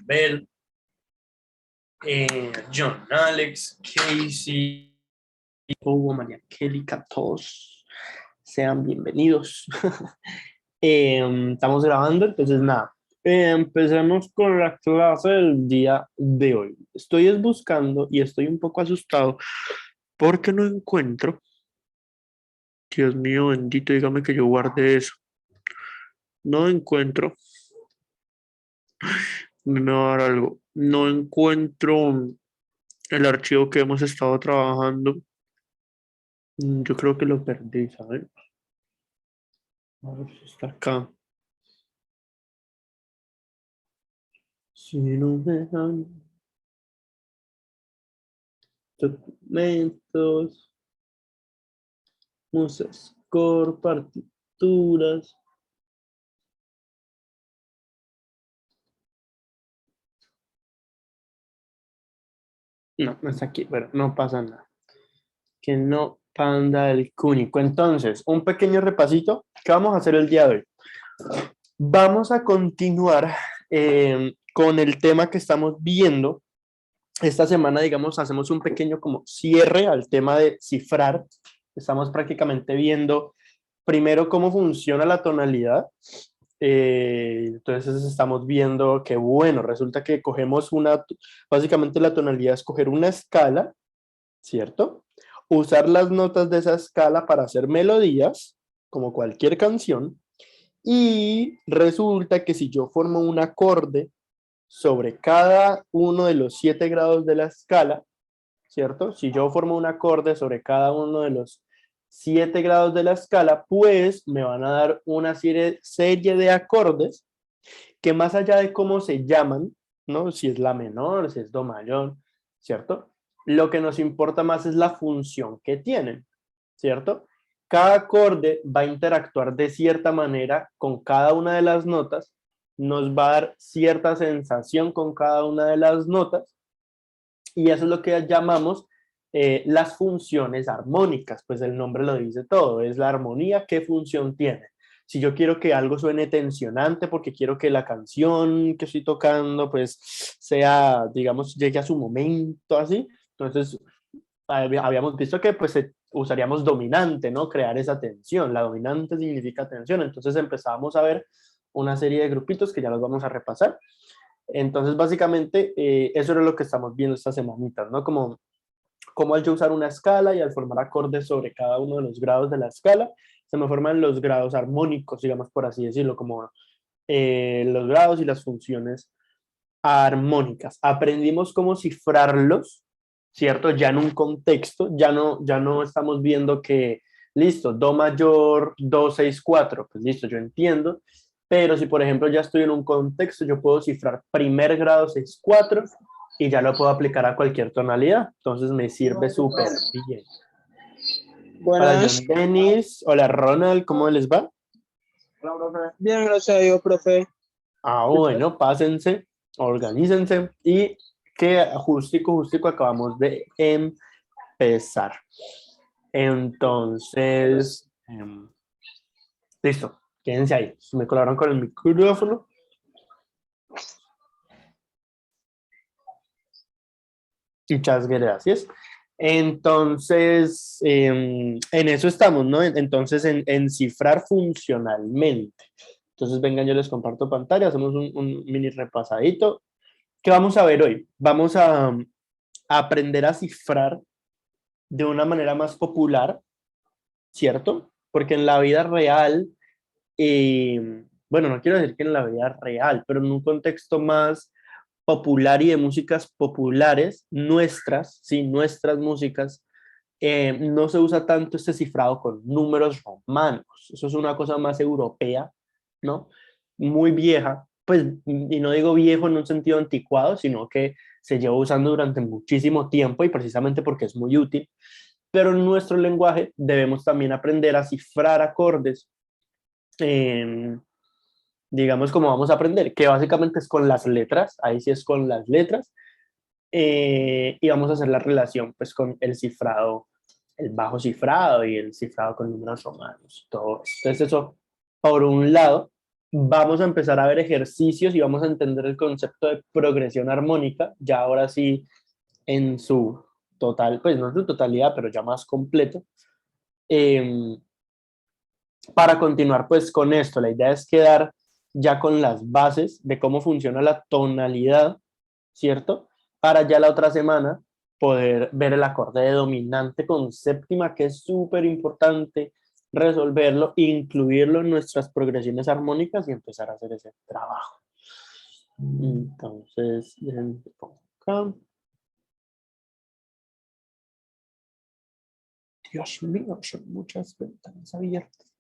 Bell, John Alex, Casey, Hugo, María Angélica, todos sean bienvenidos. Estamos grabando, entonces nada. Empecemos con la clase del día de hoy. Estoy buscando y estoy un poco asustado porque no encuentro. Dios mío, bendito, dígame que yo guarde eso. No encuentro. Me va a dar algo. No encuentro el archivo que hemos estado trabajando. Yo creo que lo perdí, ¿saben? A ver si está acá. Si no me dan documentos, score, partituras. No, no está aquí, pero no pasa nada. Que no panda el cúnico. Entonces, un pequeño repasito. ¿Qué vamos a hacer el día de hoy? Vamos a continuar con el tema que estamos viendo. Esta semana, digamos, hacemos un pequeño como cierre al tema de cifrar. Estamos prácticamente viendo primero cómo funciona la tonalidad. Entonces estamos viendo que, bueno, resulta que cogemos básicamente la tonalidad es coger una escala, ¿cierto? Usar las notas de esa escala para hacer melodías, como cualquier canción, y resulta que si yo formo un acorde sobre cada uno de los 7 grados de la escala, ¿cierto? Si yo formo un acorde sobre cada uno de los 7 grados de la escala, pues me van a dar una serie de acordes que más allá de cómo se llaman, ¿no? Si es la menor, si es do mayor, ¿cierto? Lo que nos importa más es la función que tienen, ¿cierto? Cada acorde va a interactuar de cierta manera con cada una de las notas, nos va a dar cierta sensación con cada una de las notas, y eso es lo que llamamos las funciones armónicas, pues el nombre lo dice todo, es la armonía, qué función tiene. Si yo quiero que algo suene tensionante porque quiero que la canción que estoy tocando pues sea, digamos, llegue a su momento así, entonces habíamos visto que pues usaríamos dominante, ¿no? Crear esa tensión, la dominante significa tensión, entonces empezábamos a ver una serie de grupitos que ya los vamos a repasar. Entonces, básicamente, eso era lo que estamos viendo estas semanitas, ¿no? Como al yo usar una escala y al formar acordes sobre cada uno de los grados de la escala, se me forman los grados armónicos, digamos por así decirlo, como los grados y las funciones armónicas. Aprendimos cómo cifrarlos, ¿cierto? Ya en un contexto, ya no estamos viendo que, listo, do mayor, do 6 4, pues listo, yo entiendo, pero si por ejemplo ya estoy en un contexto, yo puedo cifrar primer grado 6 4 y ya lo puedo aplicar a cualquier tonalidad, entonces me sirve súper bien. Hola Buenas. John Dennis, hola Ronald, ¿cómo les va? Hola, profe. Bien, gracias a Dios, profe. Bueno, pásense, organícense y que justico acabamos de empezar. Entonces, listo, quédense ahí. Me colaboran con el micrófono. Muchas gracias. Entonces, en eso estamos, ¿no? Entonces, en cifrar funcionalmente. Entonces, vengan, yo les comparto pantalla, hacemos un mini repasadito. ¿Qué vamos a ver hoy? Vamos a aprender a cifrar de una manera más popular, ¿cierto? Porque en la vida real, bueno, no quiero decir que en la vida real, pero en un contexto más popular y de músicas populares, nuestras, sí, nuestras músicas, no se usa tanto este cifrado con números romanos. Eso es una cosa más europea, ¿no? Muy vieja, pues, y no digo viejo en un sentido anticuado, sino que se lleva usando durante muchísimo tiempo y precisamente porque es muy útil. Pero en nuestro lenguaje debemos también aprender a cifrar acordes, eh, digamos como vamos a aprender, que básicamente es con las letras, ahí sí es con las letras, y vamos a hacer la relación pues con el cifrado, el bajo cifrado y el cifrado con números romanos, todo eso. Entonces eso por un lado. vamos a empezar a ver ejercicios y vamos a entender el concepto de progresión armónica, ya ahora sí en su total, pues no en su totalidad, pero ya más completo. Para continuar pues con esto, la idea es quedar ya con las bases de cómo funciona la tonalidad, ¿cierto? Para ya la otra semana poder ver el acorde de dominante con séptima, que es súper importante resolverlo, incluirlo en nuestras progresiones armónicas y empezar a hacer ese trabajo. Entonces, acá. Dios mío, son muchas ventanas abiertas.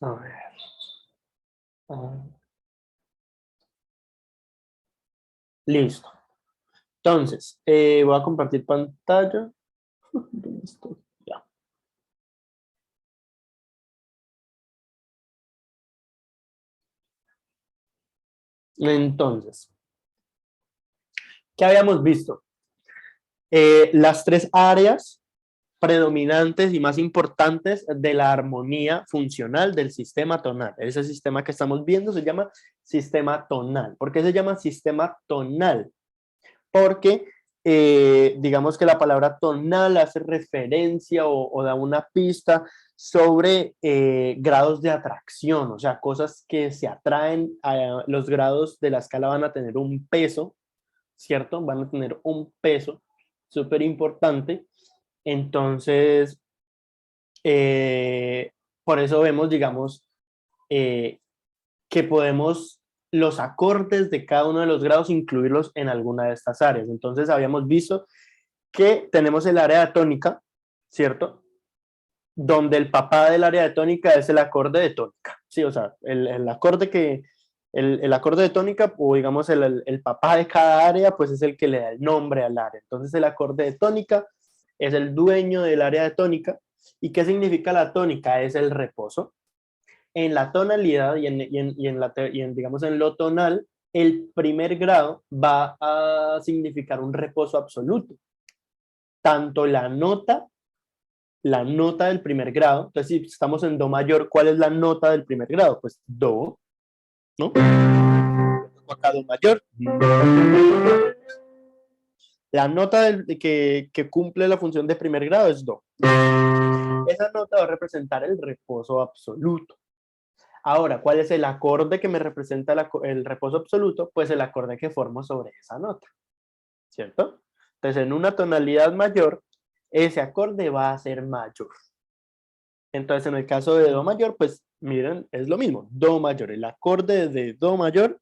A ver. Listo. Entonces, voy a compartir pantalla. ¿Dónde estoy? Ya. Entonces, ¿qué habíamos visto? Las tres áreas predominantes y más importantes de la armonía funcional del sistema tonal. Ese sistema que estamos viendo se llama sistema tonal. ¿Por qué se llama sistema tonal? Porque digamos que la palabra tonal hace referencia o da una pista sobre grados de atracción, o sea, cosas que se atraen, los grados de la escala van a tener un peso, ¿cierto? Van a tener un peso súper importante. Entonces, por eso vemos, digamos, que podemos los acordes de cada uno de los grados incluirlos en alguna de estas áreas. Entonces habíamos visto que tenemos el área de tónica, ¿cierto? Donde el papá del área de tónica es el acorde de tónica, ¿sí? O sea, el acorde que, el acorde de tónica, o digamos el papá de cada área, pues es el que le da el nombre al área. Entonces el acorde de tónica es el dueño del área de tónica. ¿Y qué significa la tónica? Es el reposo. En la tonalidad digamos, en lo tonal, el primer grado va a significar un reposo absoluto. Tanto la nota del primer grado, entonces si estamos en do mayor, ¿cuál es la nota del primer grado? Pues do, ¿no? Acá do mayor. La nota que cumple la función de primer grado es do. Esa nota va a representar el reposo absoluto. Ahora, ¿cuál es el acorde que me representa el reposo absoluto? Pues el acorde que formo sobre esa nota, ¿cierto? Entonces, en una tonalidad mayor, ese acorde va a ser mayor. Entonces, en el caso de do mayor, pues miren, es lo mismo. Do mayor, el acorde de do mayor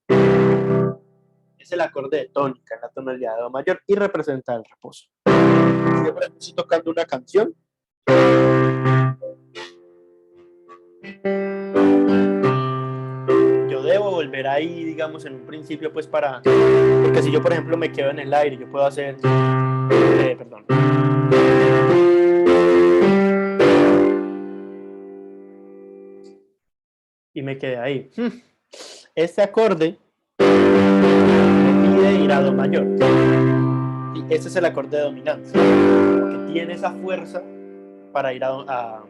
es el acorde de tónica en la tonalidad de do mayor y representa el reposo. Siempre estoy tocando una canción. Yo debo volver ahí, digamos, en un principio, pues para... Porque si yo, por ejemplo, me quedo en el aire, yo puedo hacer... perdón. Y me quedé ahí. Este acorde me pide ir a do mayor. Y ese es el acorde de dominancia, porque tiene esa fuerza para ir a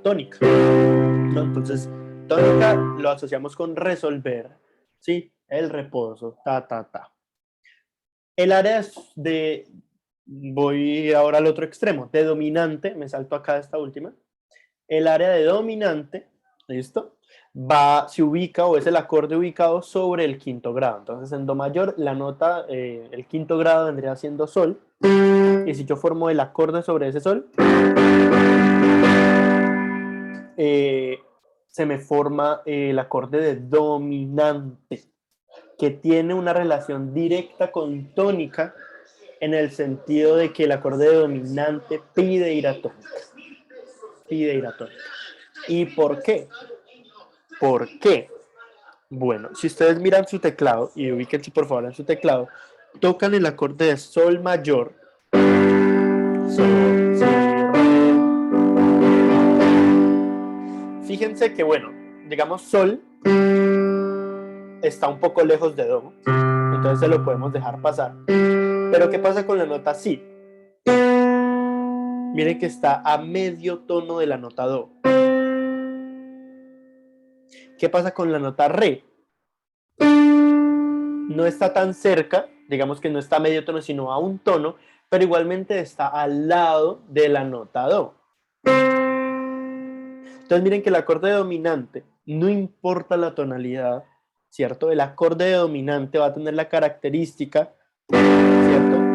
tónica, ¿no? Entonces, tónica lo asociamos con resolver, ¿sí? El reposo, ta, ta, ta. El área de, voy ahora al otro extremo, de dominante, me salto acá esta última. El área de dominante, ¿listo? Se ubica o es el acorde ubicado sobre el quinto grado. Entonces en do mayor la nota, el quinto grado vendría siendo sol. Y si yo formo el acorde sobre ese sol, se me forma el acorde de dominante, que tiene una relación directa con tónica en el sentido de que el acorde de dominante pide ir a tónica. Pide ir a tónica. ¿Y por qué? ¿Por qué? Bueno, si ustedes miran su teclado, y ubíquense por favor en su teclado, tocan el acorde de sol mayor. Sol, si, re. Fíjense que, bueno, digamos sol está un poco lejos de do, entonces se lo podemos dejar pasar. Pero ¿qué pasa con la nota si? Miren que está a medio tono de la nota do. ¿Qué pasa con la nota re? No está tan cerca, digamos que no está a medio tono, sino a un tono, pero igualmente está al lado de la nota do. Entonces miren que el acorde dominante, no importa la tonalidad, ¿cierto? El acorde dominante va a tener la característica, ¿cierto?,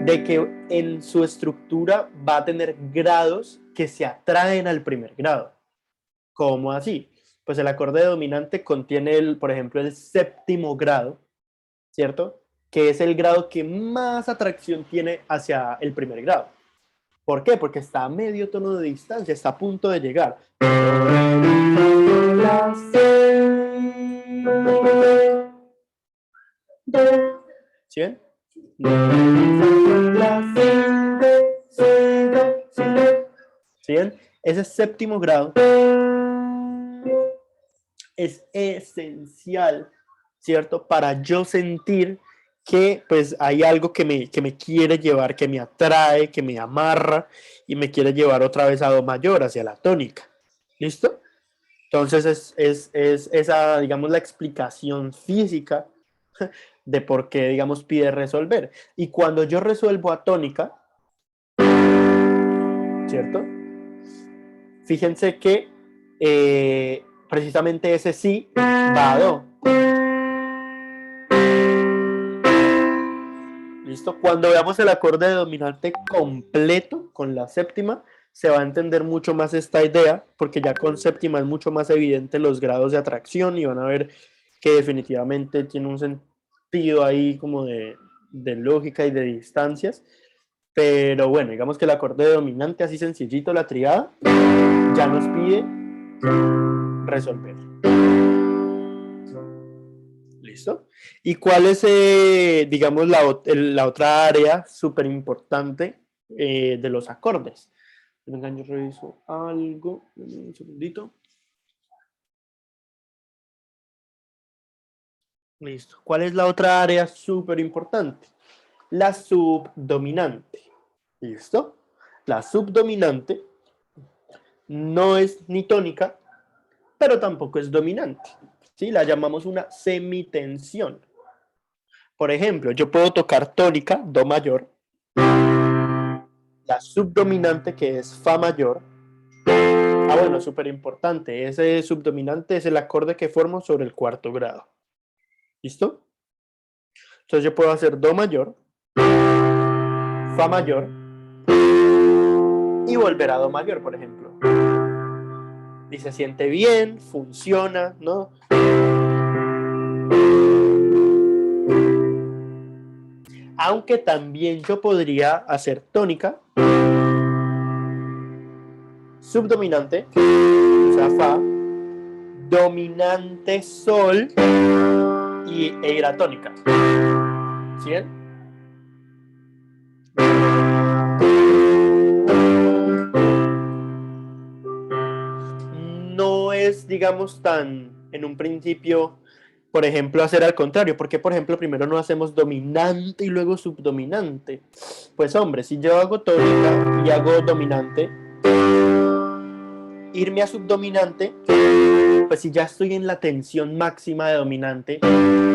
de que en su estructura va a tener grados que se atraen al primer grado. ¿Cómo así? Pues el acorde dominante contiene, por ejemplo, el séptimo grado, ¿cierto? Que es el grado que más atracción tiene hacia el primer grado. ¿Por qué? Porque está a medio tono de distancia, está a punto de llegar. ¿Sí ven? ¿Sí ven? Ese séptimo grado es esencial, ¿cierto? Para yo sentir que pues hay algo que me quiere llevar, que me atrae, que me amarra y me quiere llevar otra vez a do mayor, hacia la tónica. ¿Listo? Entonces es esa, digamos, la explicación física de por qué, digamos, pide resolver. Y cuando yo resuelvo a tónica, ¿cierto? Fíjense que precisamente ese sí va a do. ¿Listo? Cuando veamos el acorde dominante completo con la séptima, se va a entender mucho más esta idea, porque ya con séptima es mucho más evidente los grados de atracción y van a ver que definitivamente tiene un sentido ahí como de lógica y de distancias. Pero bueno, digamos que el acorde dominante, así sencillito, la triada, ya nos pide resolver. ¿Listo? ¿Y cuál es, digamos, la otra área súper importante de los acordes? Venga, yo reviso algo. Un segundito. Listo. ¿Cuál es la otra área súper importante? La subdominante. ¿Listo? La subdominante no es ni tónica, pero tampoco es dominante. ¿Sí? La llamamos una semitensión. Por ejemplo, yo puedo tocar tónica, do mayor, la subdominante que es fa mayor. Ah, bueno, súper importante. Ese subdominante es el acorde que formo sobre el cuarto grado. ¿Listo? Entonces yo puedo hacer do mayor, fa mayor y volver a do mayor, por ejemplo. Y se siente bien, funciona, ¿no? Aunque también yo podría hacer tónica, subdominante, o sea, fa, dominante, sol e ir a tónica. ¿Sí ven? No es, digamos, tan en un principio, por ejemplo, hacer al contrario. ¿Por qué, por ejemplo, primero no hacemos dominante y luego subdominante? Pues hombre, si yo hago tónica y hago dominante, irme a subdominante, pues si ya estoy en la tensión máxima de dominante,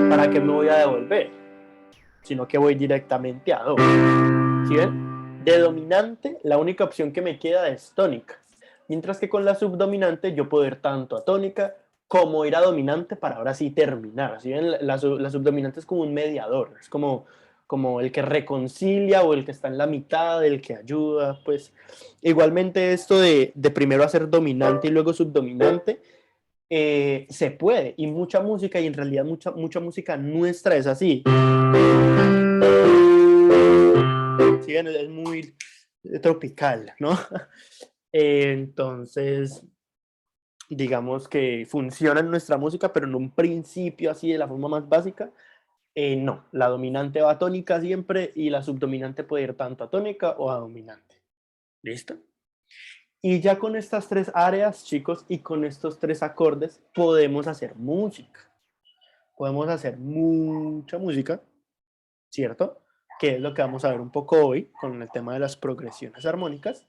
¿para qué me voy a devolver? Sino que voy directamente a do. ¿Sí ven? De dominante, la única opción que me queda es tónica. Mientras que con la subdominante yo puedo ir tanto a tónica como ir a dominante para ahora sí terminar. ¿Sí ven? La subdominante es como un mediador, es como el que reconcilia o el que está en la mitad, el que ayuda. Pues igualmente esto de primero hacer dominante y luego subdominante, se puede, y mucha música, y en realidad mucha música nuestra es así. ¿Sí? Es muy tropical, ¿no? Entonces, digamos que funciona en nuestra música, pero en un principio así de la forma más básica, no. La dominante va a tónica siempre y la subdominante puede ir tanto a tónica o a dominante. ¿Listo? Y ya con estas tres áreas, chicos, y con estos tres acordes, podemos hacer música. Podemos hacer mucha música, ¿cierto? Que es lo que vamos a ver un poco hoy con el tema de las progresiones armónicas.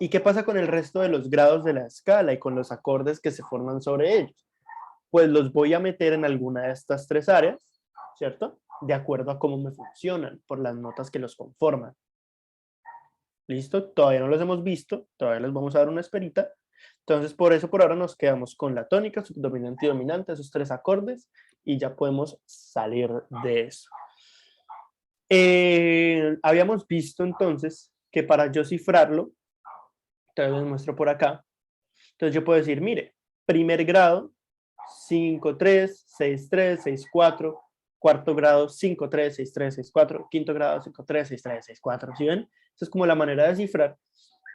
¿Y qué pasa con el resto de los grados de la escala y con los acordes que se forman sobre ellos? Pues los voy a meter en alguna de estas tres áreas, ¿cierto? De acuerdo a cómo me funcionan, por las notas que los conforman. ¿Listo? Todavía no los hemos visto, todavía les vamos a dar una esperita. Entonces, por eso por ahora nos quedamos con la tónica, subdominante y dominante, esos tres acordes, y ya podemos salir de eso. Habíamos visto entonces que para yo cifrarlo, te lo muestro por acá, entonces yo puedo decir, mire, primer grado, 5-3, 6-3, 6-4, cuarto grado, 5-3, 6-3, 6-4, quinto grado, 5-3, 6-3, 6-4, ¿sí ven? Esa es como la manera de cifrar.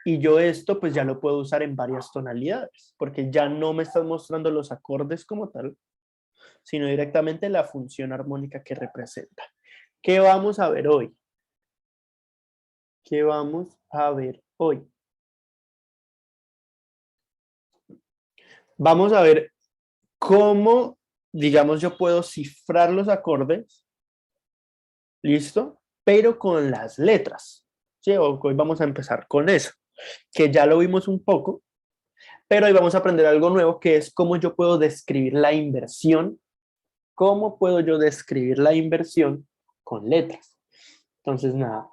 Y yo esto pues ya lo puedo usar en varias tonalidades, porque ya no me están mostrando los acordes como tal, sino directamente la función armónica que representa. ¿Qué vamos a ver hoy? ¿Qué vamos a ver hoy? Vamos a ver cómo, digamos, yo puedo cifrar los acordes, ¿listo? Pero con las letras, ¿sí? Hoy vamos a empezar con eso, que ya lo vimos un poco, pero hoy vamos a aprender algo nuevo, que es cómo yo puedo describir la inversión. ¿Cómo puedo yo describir la inversión con letras? Entonces, nada,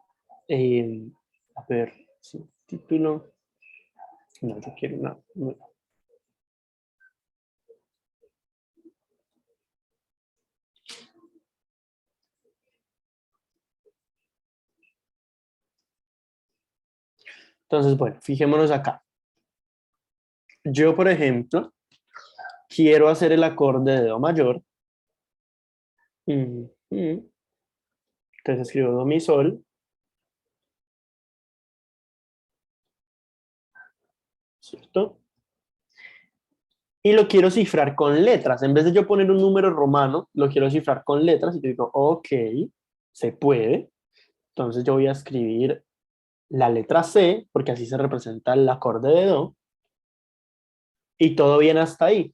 a ver, sí, título, no, yo quiero una. Entonces, bueno, fijémonos acá. Yo, por ejemplo, quiero hacer el acorde de do mayor. Entonces escribo do mi sol. ¿Cierto? Y lo quiero cifrar con letras. En vez de yo poner un número romano, lo quiero cifrar con letras. Y yo digo, ok, se puede. Entonces yo voy a escribir la letra C, porque así se representa el acorde de do. Y todo bien hasta ahí.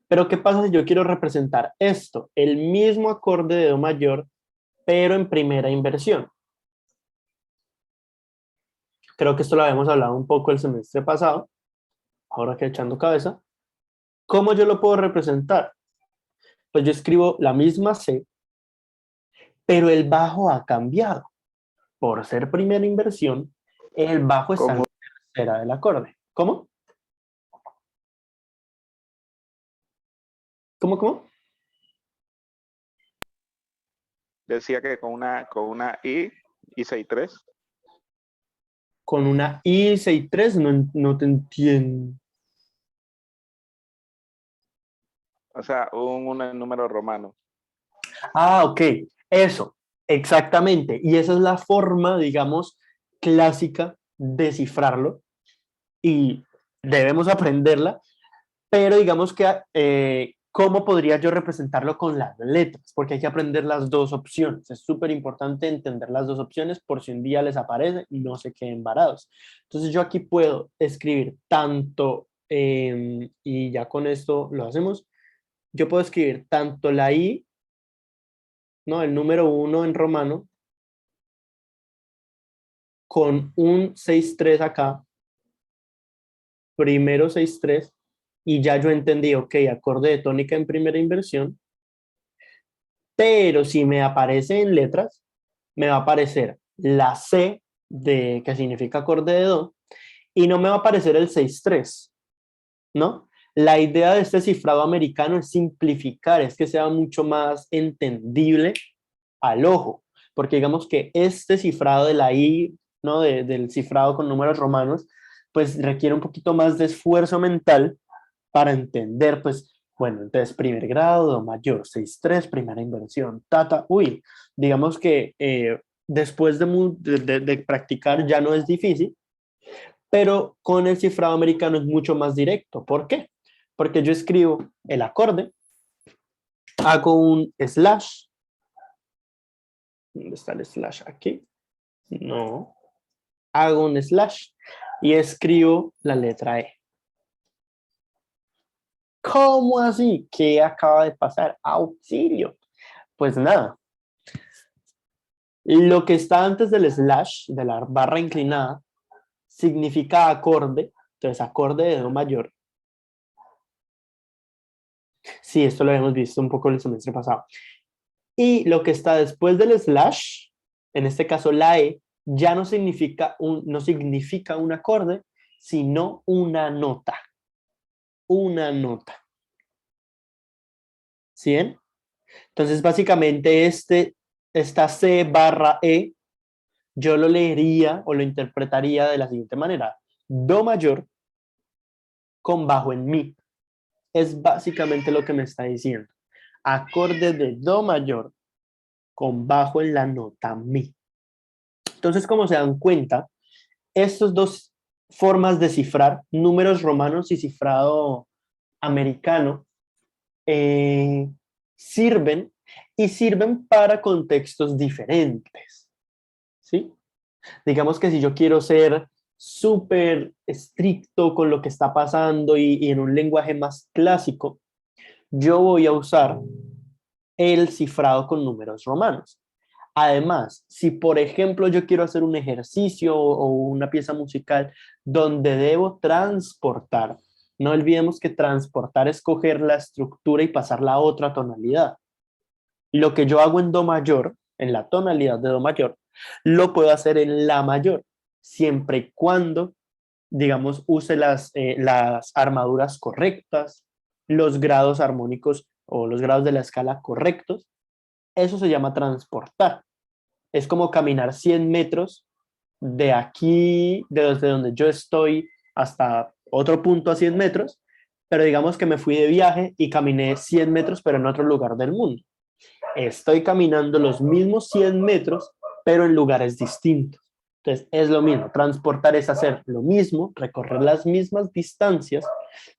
Pero ¿qué pasa si yo quiero representar esto? El mismo acorde de do mayor, pero en primera inversión. Creo que esto lo habíamos hablado un poco el semestre pasado. Ahora que echando cabeza. ¿Cómo yo lo puedo representar? Pues yo escribo la misma C, pero el bajo ha cambiado. Por ser primera inversión, el bajo está en Como la tercera del acorde. ¿Cómo? ¿Cómo? decía que con una I 6-3, Con una I 6-3 no te entiendo. o sea, un número romano. Ah, ok. Eso, exactamente. Y esa es la forma, digamos, clásica de cifrarlo. Y debemos aprenderla. Pero digamos que, ¿cómo podría yo representarlo con las letras? Porque hay que aprender las dos opciones. Es súper importante entender las dos opciones por si un día les aparece y no se queden varados. Entonces yo aquí puedo escribir tanto, y ya con esto lo hacemos, yo puedo escribir tanto la I, ¿no? El número 1 en romano, con un 6-3 acá, primero 6-3, y ya yo entendí, ok, acorde de tónica en primera inversión, pero si me aparece en letras, me va a aparecer la C, que significa acorde de do, y no me va a aparecer el 6-3, ¿no? La idea de este cifrado americano es simplificar, es que sea mucho más entendible al ojo, porque digamos que este cifrado de la I, ¿no? Del cifrado con números romanos, pues requiere un poquito más de esfuerzo mental para entender, pues, bueno, entonces primer grado, do mayor, 6-3, primera inversión, uy, digamos que después de practicar ya no es difícil, pero con el cifrado americano es mucho más directo. ¿Por qué? Porque yo escribo el acorde, hago un slash. ¿Dónde está el slash? Aquí. No. Hago un slash y escribo la letra E. ¿Cómo así? ¿Qué acaba de pasar? ¡Auxilio! Pues nada. Lo que está antes del slash, de la barra inclinada, significa acorde, entonces acorde de do mayor. Sí, esto lo habíamos visto un poco el semestre pasado. Y lo que está después del slash, en este caso la E, ya no significa no significa un acorde, sino una nota. Una nota. ¿Sí ven? Entonces, básicamente, esta C barra E, yo lo leería o lo interpretaría de la siguiente manera. Do mayor con bajo en mi. Es básicamente lo que me está diciendo. Acorde de do mayor con bajo en la nota mi. Entonces, como se dan cuenta, estas dos formas de cifrar, números romanos y cifrado americano, eh, sirven y sirven para contextos diferentes, ¿sí? Digamos que si yo quiero ser súper estricto con lo que está pasando y en un lenguaje más clásico, yo voy a usar el cifrado con números romanos. Además, si por ejemplo yo quiero hacer un ejercicio o una pieza musical donde debo transportar, no olvidemos que transportar es coger la estructura y pasarla a otra tonalidad. Lo que yo hago en do mayor, en la tonalidad de do mayor, lo puedo hacer en la mayor, siempre y cuando, digamos, use las armaduras correctas, los grados armónicos o los grados de la escala correctos. Eso se llama transportar. Es como caminar 100 metros de aquí, desde donde yo estoy, hasta otro punto a 100 metros, pero digamos que me fui de viaje y caminé 100 metros, pero en otro lugar del mundo. Estoy caminando los mismos 100 metros, pero en lugares distintos. Entonces, es lo mismo. Transportar es hacer lo mismo, recorrer las mismas distancias,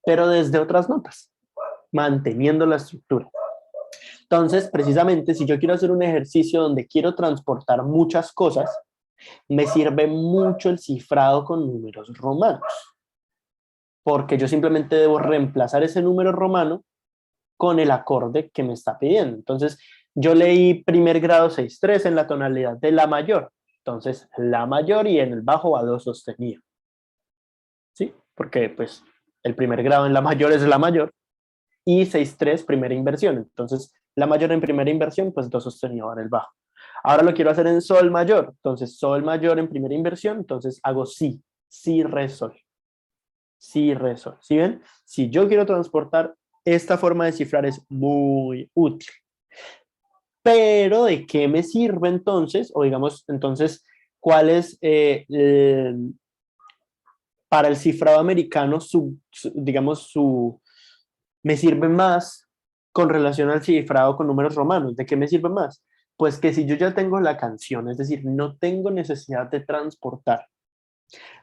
pero desde otras notas, manteniendo la estructura. Entonces, precisamente, si yo quiero hacer un ejercicio donde quiero transportar muchas cosas, me sirve mucho el cifrado con números romanos, porque yo simplemente debo reemplazar ese número romano con el acorde que me está pidiendo. Entonces, yo leí primer grado 6/3 en la tonalidad de la mayor. Entonces, la mayor y en el bajo va do sostenido. ¿Sí? Porque, pues, el primer grado en la mayor es la mayor y 6/3 primera inversión. Entonces, la mayor en primera inversión, pues do sostenido va en el bajo. Ahora lo quiero hacer en sol mayor. Entonces, sol mayor en primera inversión, entonces hago si, si, re, sol. Si, re, sol. ¿Sí ven? Si yo quiero transportar, esta forma de cifrar es muy útil. Pero, ¿de qué me sirve entonces? O digamos, entonces, ¿cuál es, para el cifrado americano, me sirve más con relación al cifrado con números romanos? ¿De qué me sirve más? Pues que si yo ya tengo la canción, es decir, no tengo necesidad de transportar.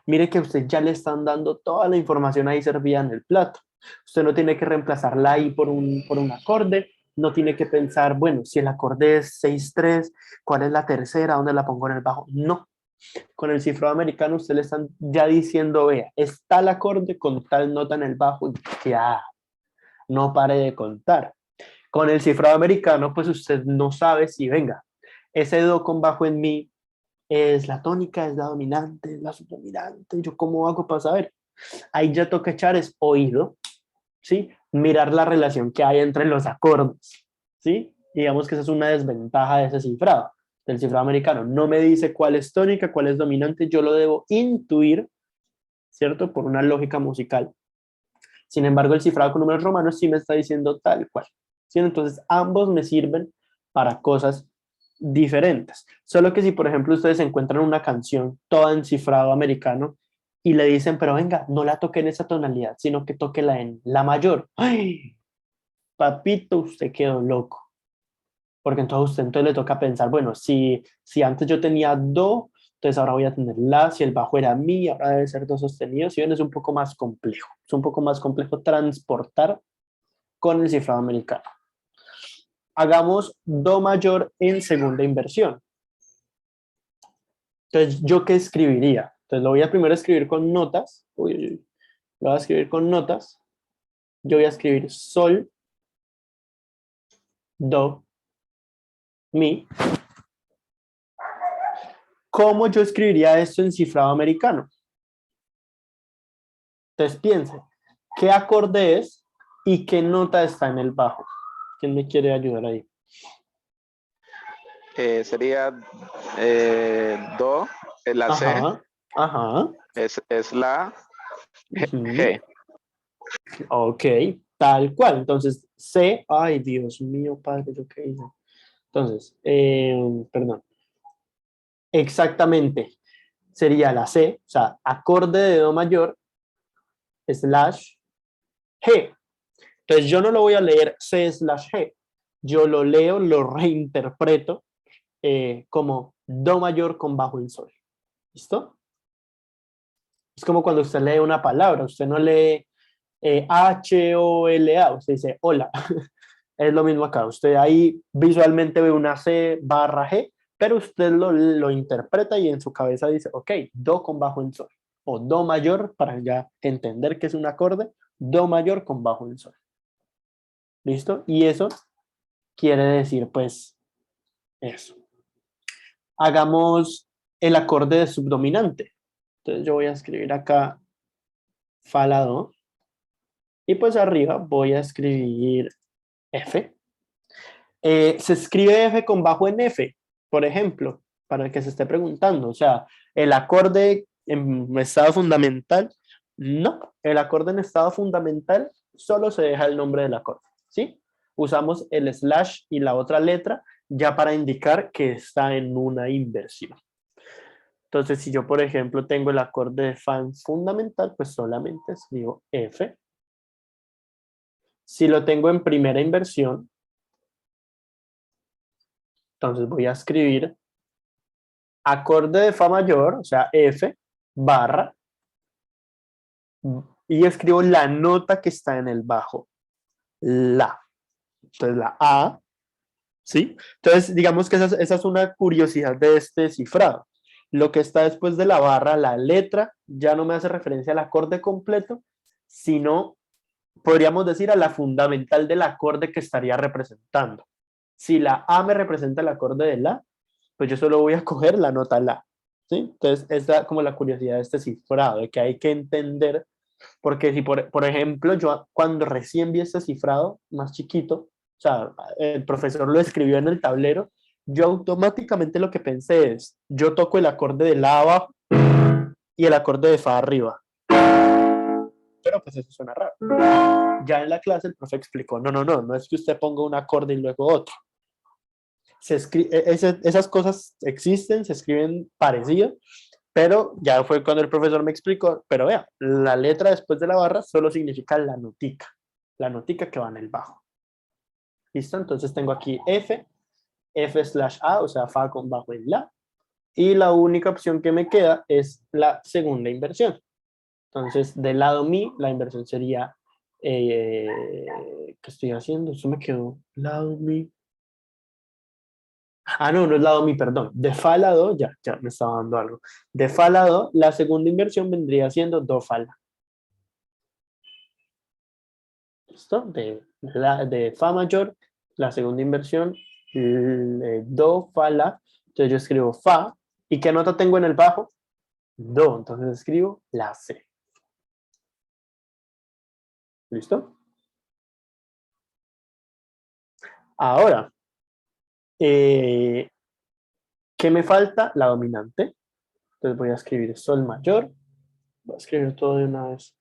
Mire que a usted ya le están dando toda la información ahí servida en el plato. Usted no tiene que reemplazar la I por un acorde, no tiene que pensar, bueno, si el acorde es 6/3, ¿cuál es la tercera? ¿Dónde la pongo en el bajo? No. Con el cifrado americano usted le están ya diciendo, vea, está el acorde con tal nota en el bajo y ya, no pare de contar. Con el cifrado americano, pues usted no sabe si, venga, ese do con bajo en mi es la tónica, es la dominante, es la subdominante, yo cómo hago para saber. Ahí ya toca echar es oído, ¿sí? Mirar la relación que hay entre los acordes, ¿sí? Digamos que esa es una desventaja de ese cifrado, del cifrado americano. No me dice cuál es tónica, cuál es dominante, yo lo debo intuir, ¿cierto? Por una lógica musical. Sin embargo, el cifrado con números romanos sí me está diciendo tal cual, ¿sí? Entonces, ambos me sirven para cosas diferentes. Solo que si, por ejemplo, ustedes encuentran una canción toda en cifrado americano y le dicen, pero venga, no la toque en esa tonalidad, sino que toquela en la mayor. ¡Ay! Papito, usted quedó loco. Porque entonces le toca pensar, bueno, si antes yo tenía do, entonces ahora voy a tener la, si el bajo era mi, ahora debe ser do sostenido. Si ven, es un poco más complejo. Es un poco más complejo transportar con el cifrado americano. Hagamos do mayor en segunda inversión. Entonces, ¿yo qué escribiría? Entonces, lo voy a primero escribir con notas. Uy, lo voy a escribir con notas. Yo voy a escribir sol, do, mi. ¿Cómo yo escribiría esto en cifrado americano? Entonces piense, ¿qué acorde es y qué nota está en el bajo? ¿Quién me quiere ayudar ahí? Sería do, la C Ajá, ajá. es la Ujú. G. Ok, tal cual. Entonces, C, ay, Dios mío, padre, ¿yo qué hice? Entonces, perdón, exactamente, sería la C, o sea, acorde de do mayor, slash G. Entonces, yo no lo voy a leer C slash G, yo lo leo, lo reinterpreto como do mayor con bajo en sol. ¿Listo? Es como cuando usted lee una palabra, usted no lee H-O-L-A, usted dice hola. Es lo mismo acá, usted ahí visualmente ve una C barra G, pero usted lo interpreta y en su cabeza dice, ok, do con bajo en sol, o do mayor, para ya entender que es un acorde, do mayor con bajo en sol. ¿Listo? Y eso quiere decir, pues, eso. Hagamos el acorde de subdominante. Entonces yo voy a escribir acá fa la do, y pues arriba voy a escribir F. Se escribe F con bajo en F, por ejemplo, para el que se esté preguntando. O sea, el acorde en estado fundamental, no. El acorde en estado fundamental solo se deja el nombre del acorde, ¿sí? Usamos el slash y la otra letra ya para indicar que está en una inversión. Entonces, si yo, por ejemplo, tengo el acorde de fa en fundamental, pues solamente escribo F. Si lo tengo en primera inversión, entonces voy a escribir acorde de fa mayor, o sea, F, barra, y escribo la nota que está en el bajo, la. Entonces la A, ¿sí? Entonces, digamos que esa es una curiosidad de este cifrado. Lo que está después de la barra, la letra, ya no me hace referencia al acorde completo, sino, podríamos decir, a la fundamental del acorde que estaría representando. Si la A me representa el acorde de la, pues yo solo voy a coger la nota la. ¿Sí? Entonces, esta como la curiosidad de este cifrado, de que hay que entender, porque si por ejemplo, yo cuando recién vi este cifrado más chiquito, o sea, el profesor lo escribió en el tablero, yo automáticamente lo que pensé es, yo toco el acorde de la abajo y el acorde de fa arriba. Pero pues eso suena raro. Ya en la clase el profe explicó, no es que usted ponga un acorde y luego otro. Esas cosas existen, se escriben parecido, pero ya fue cuando el profesor me explicó, pero vea, la letra después de la barra solo significa la notica que va en el bajo. ¿Listo? Entonces tengo aquí F, F slash A, o sea, fa con bajo en la, y la única opción que me queda es la segunda inversión. Entonces, del lado mi, la inversión sería, ¿qué estoy haciendo? Eso me quedó, lado mi. Ah, no es lado mi, perdón. De fa a la do, ya me estaba dando algo. De fa a la do, la segunda inversión vendría siendo do fa la. ¿Listo? De fa mayor, la segunda inversión, do fa la. Entonces yo escribo fa. ¿Y qué nota tengo en el bajo? Do. Entonces escribo la C. ¿Listo? Ahora, eh, ¿qué me falta? La dominante. Entonces voy a escribir sol mayor. Voy a escribir todo de una vez.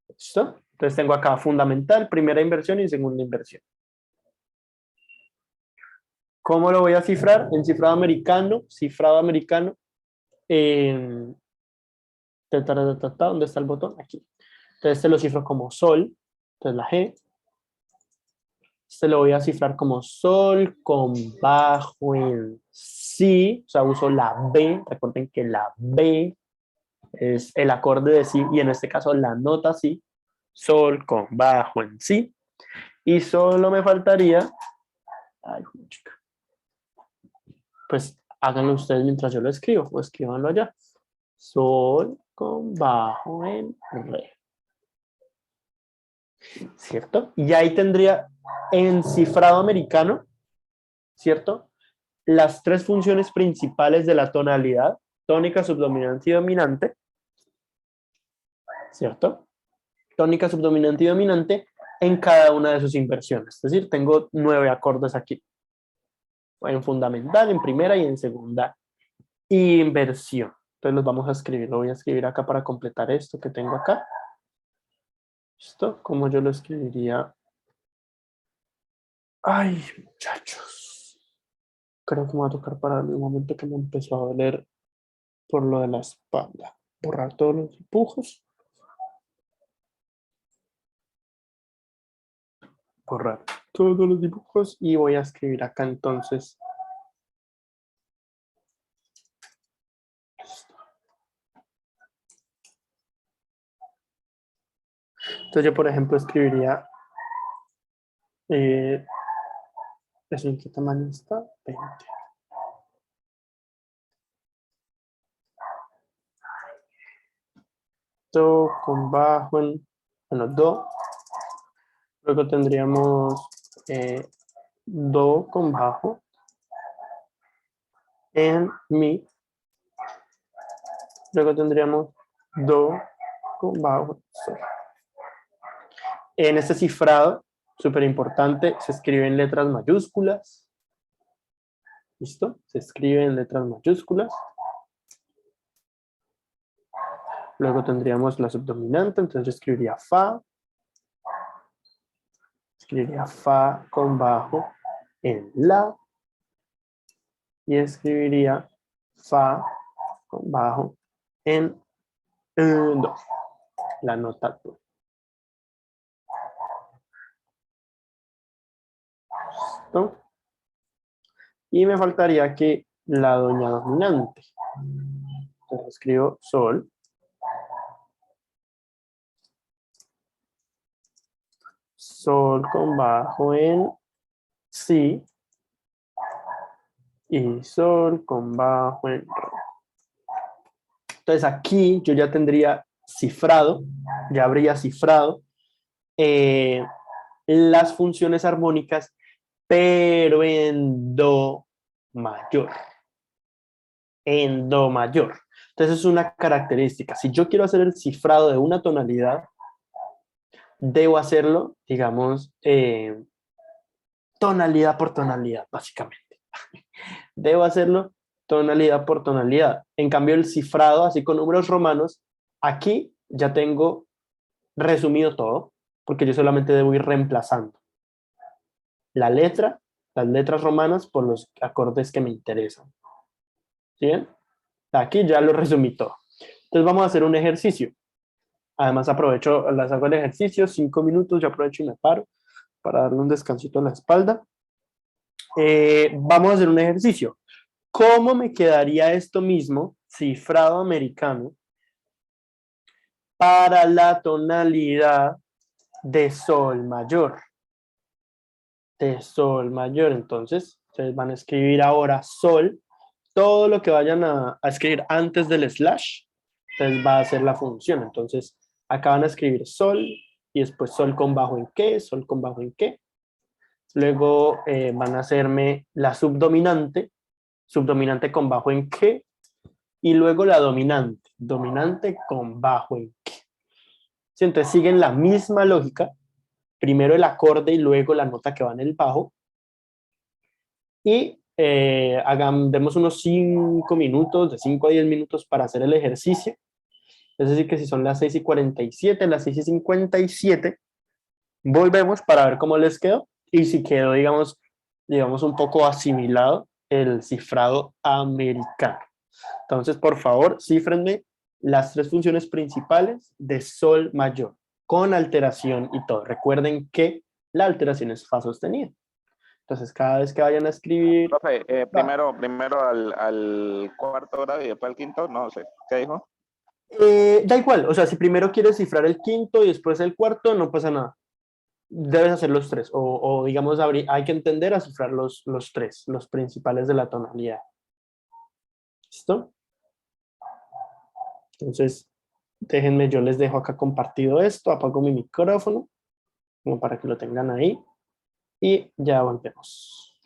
¿Listo? Entonces tengo acá fundamental, primera inversión y segunda inversión. ¿Cómo lo voy a cifrar? En cifrado americano. ¿Dónde está el botón? Aquí. Entonces este lo cifro como sol, entonces la G. Este lo voy a cifrar como sol con bajo en si, o sea, uso la B. Recuerden que la B es el acorde de si y en este caso la nota si. Sol con bajo en si. Y solo me faltaría, ay, chica, pues háganlo ustedes mientras yo lo escribo, o escríbanlo allá. Sol con bajo en re. ¿Cierto? Y ahí tendría en cifrado americano, ¿cierto? Las tres funciones principales de la tonalidad, tónica, subdominante y dominante, ¿cierto? Tónica, subdominante y dominante en cada una de sus inversiones. Es decir, tengo 9 acordes aquí. En fundamental, en primera y en segunda inversión. Entonces los vamos a escribir. Lo voy a escribir acá para completar esto que tengo acá. ¿Listo? ¿Cómo yo lo escribiría? Ay, muchachos. Creo que me va a tocar pararme un momento que me empezó a doler por lo de la espalda. Borrar todos los dibujos. Borrar todos los dibujos y voy a escribir acá entonces. Entonces yo, por ejemplo, escribiría, ¿eso en qué tamaño está? 20. Do con bajo en, bueno, do. Luego tendríamos do con bajo en mi. Luego tendríamos do con bajo sol. En este cifrado, súper importante, se escribe en letras mayúsculas. ¿Listo? Se escribe en letras mayúsculas. Luego tendríamos la subdominante, entonces yo escribiría fa. Escribiría fa con bajo en la. Y escribiría fa con bajo en do. La nota do. ¿Listo? Y me faltaría que la doña dominante. Entonces escribo sol. Sol con bajo en si. Y sol con bajo en re. Entonces aquí yo ya tendría cifrado, ya habría cifrado las funciones armónicas, pero en do mayor. En do mayor. Entonces es una característica. Si yo quiero hacer el cifrado de una tonalidad, debo hacerlo, digamos, tonalidad por tonalidad, básicamente. Debo hacerlo tonalidad por tonalidad. En cambio, el cifrado, así con números romanos, aquí ya tengo resumido todo, porque yo solamente debo ir reemplazando la letra, las letras romanas por los acordes que me interesan. ¿Sí bien? Aquí ya lo resumí todo. Entonces vamos a hacer un ejercicio. Además aprovecho, las hago el ejercicio, 5 minutos, yo aprovecho y me paro para darle un descansito en la espalda. Vamos a hacer un ejercicio. ¿Cómo me quedaría esto mismo, cifrado americano, para la tonalidad de sol mayor? De sol mayor. Entonces, ustedes van a escribir ahora sol. Todo lo que vayan a escribir antes del slash, entonces va a ser la función. Entonces, acá van a escribir sol y después sol con bajo en qué, sol con bajo en qué. Luego van a hacerme la subdominante, subdominante con bajo en qué, y luego la dominante, dominante con bajo en qué. ¿Sí? Entonces siguen la misma lógica, primero el acorde y luego la nota que va en el bajo, y demos unos 5 minutos, de 5 a 10 minutos para hacer el ejercicio. Es decir, que si son las 6:47, las 6:57, volvemos para ver cómo les quedó y si quedó, digamos un poco asimilado el cifrado americano. Entonces, por favor, cífrenme las 3 funciones principales de sol mayor, con alteración y todo. Recuerden que la alteración es fa sostenida. Entonces, cada vez que vayan a escribir... Profe, primero al cuarto grado y después al quinto, no sé. ¿Qué dijo? Da igual, o sea, si primero quieres cifrar el quinto y después el cuarto, no pasa nada. Debes hacer los 3, o digamos, hay que entender a cifrar los 3, los principales de la tonalidad. ¿Listo? Entonces, déjenme, yo les dejo acá compartido esto, apago mi micrófono, como para que lo tengan ahí, y ya volvemos.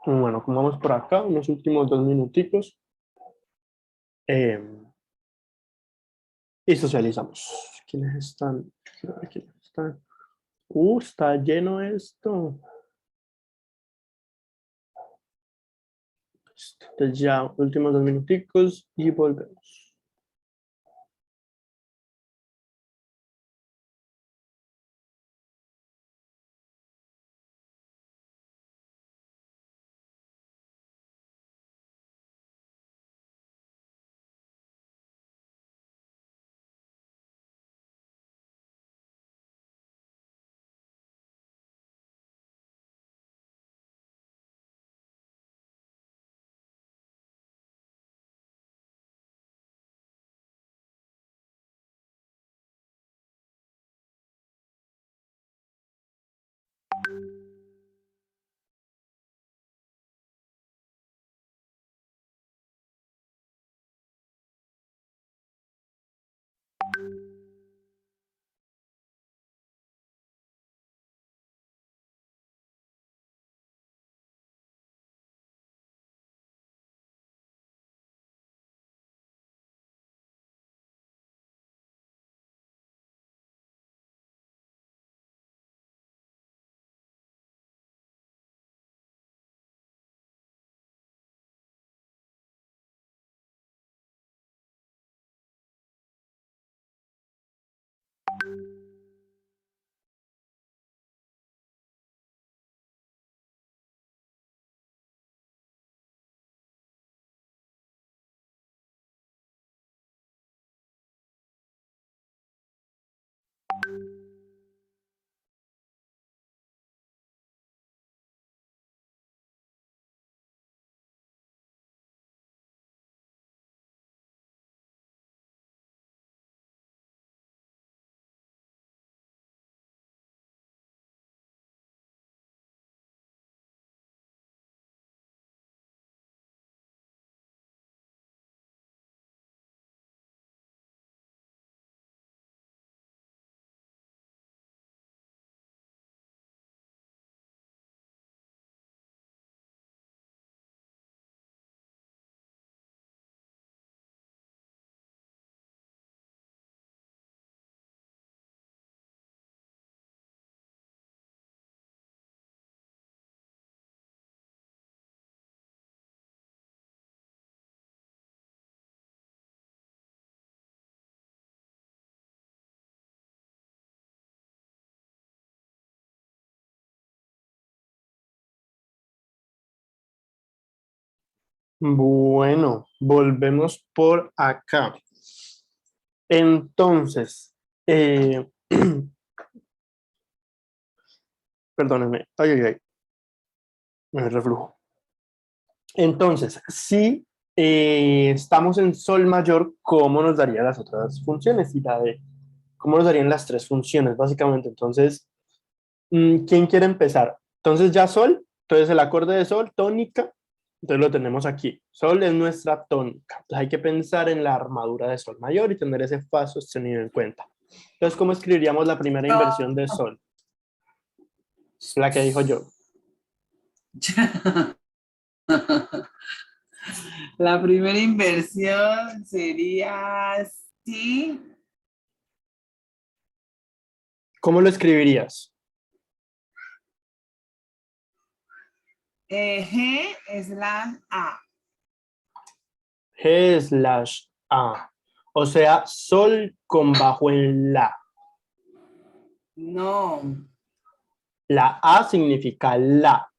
Bueno, como vamos por acá, unos últimos 2 minuticos. Y socializamos. ¿Quiénes están? Quiero ver quiénes están. Está lleno esto. Entonces ya, últimos 2 minuticos y volvemos. Bueno, volvemos por acá. Entonces, perdónenme, ay, ay, ay, me reflujo. Entonces, si estamos en sol mayor, ¿cómo nos darían las otras funciones? Y la de, ¿cómo nos darían las tres funciones, básicamente? Entonces, ¿quién quiere empezar? Entonces, ya sol, entonces el acorde de sol, tónica, entonces lo tenemos aquí. Sol es nuestra tónica. Entonces hay que pensar en la armadura de sol mayor y tener ese fa sostenido en cuenta. Entonces, ¿cómo escribiríamos la primera inversión de sol? La que dijo yo. La primera inversión sería sí. ¿Cómo lo escribirías? G/A. G/A. O sea, sol con bajo en la. No. La A significa la.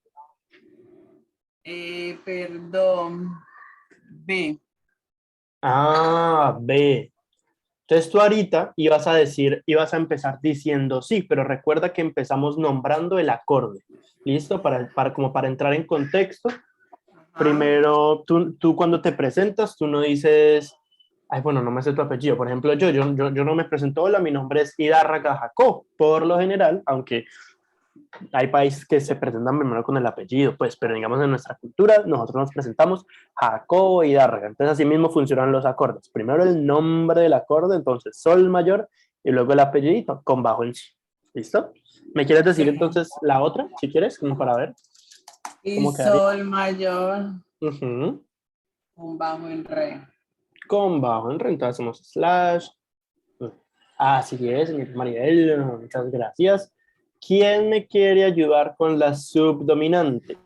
Perdón. B. Ah, B. Entonces tú ahorita ibas a decir, ibas a empezar diciendo sí, pero recuerda que empezamos nombrando el acorde. ¿Listo? Como para entrar en contexto. Primero, tú cuando te presentas, tú no dices, ay, bueno, no me sé tu apellido. Por ejemplo, yo no me presento, hola, mi nombre es Hidárraga Jacó. Por lo general, aunque hay países que se presentan primero con el apellido, pues, pero digamos en nuestra cultura, nosotros nos presentamos Jacobo Hidárraga. Entonces, así mismo funcionan los acordes. Primero el nombre del acorde, entonces sol mayor, y luego el apellidito con bajo en sí. ¿Listo? ¿Me quieres decir entonces la otra, si quieres, como para ver? Y ¿Cómo quedaría? sol mayor Ujú. con bajo en re. Con bajo en re, entonces hacemos slash. Así es, señor Mariel, muchas gracias. ¿Quién me quiere ayudar con la subdominante?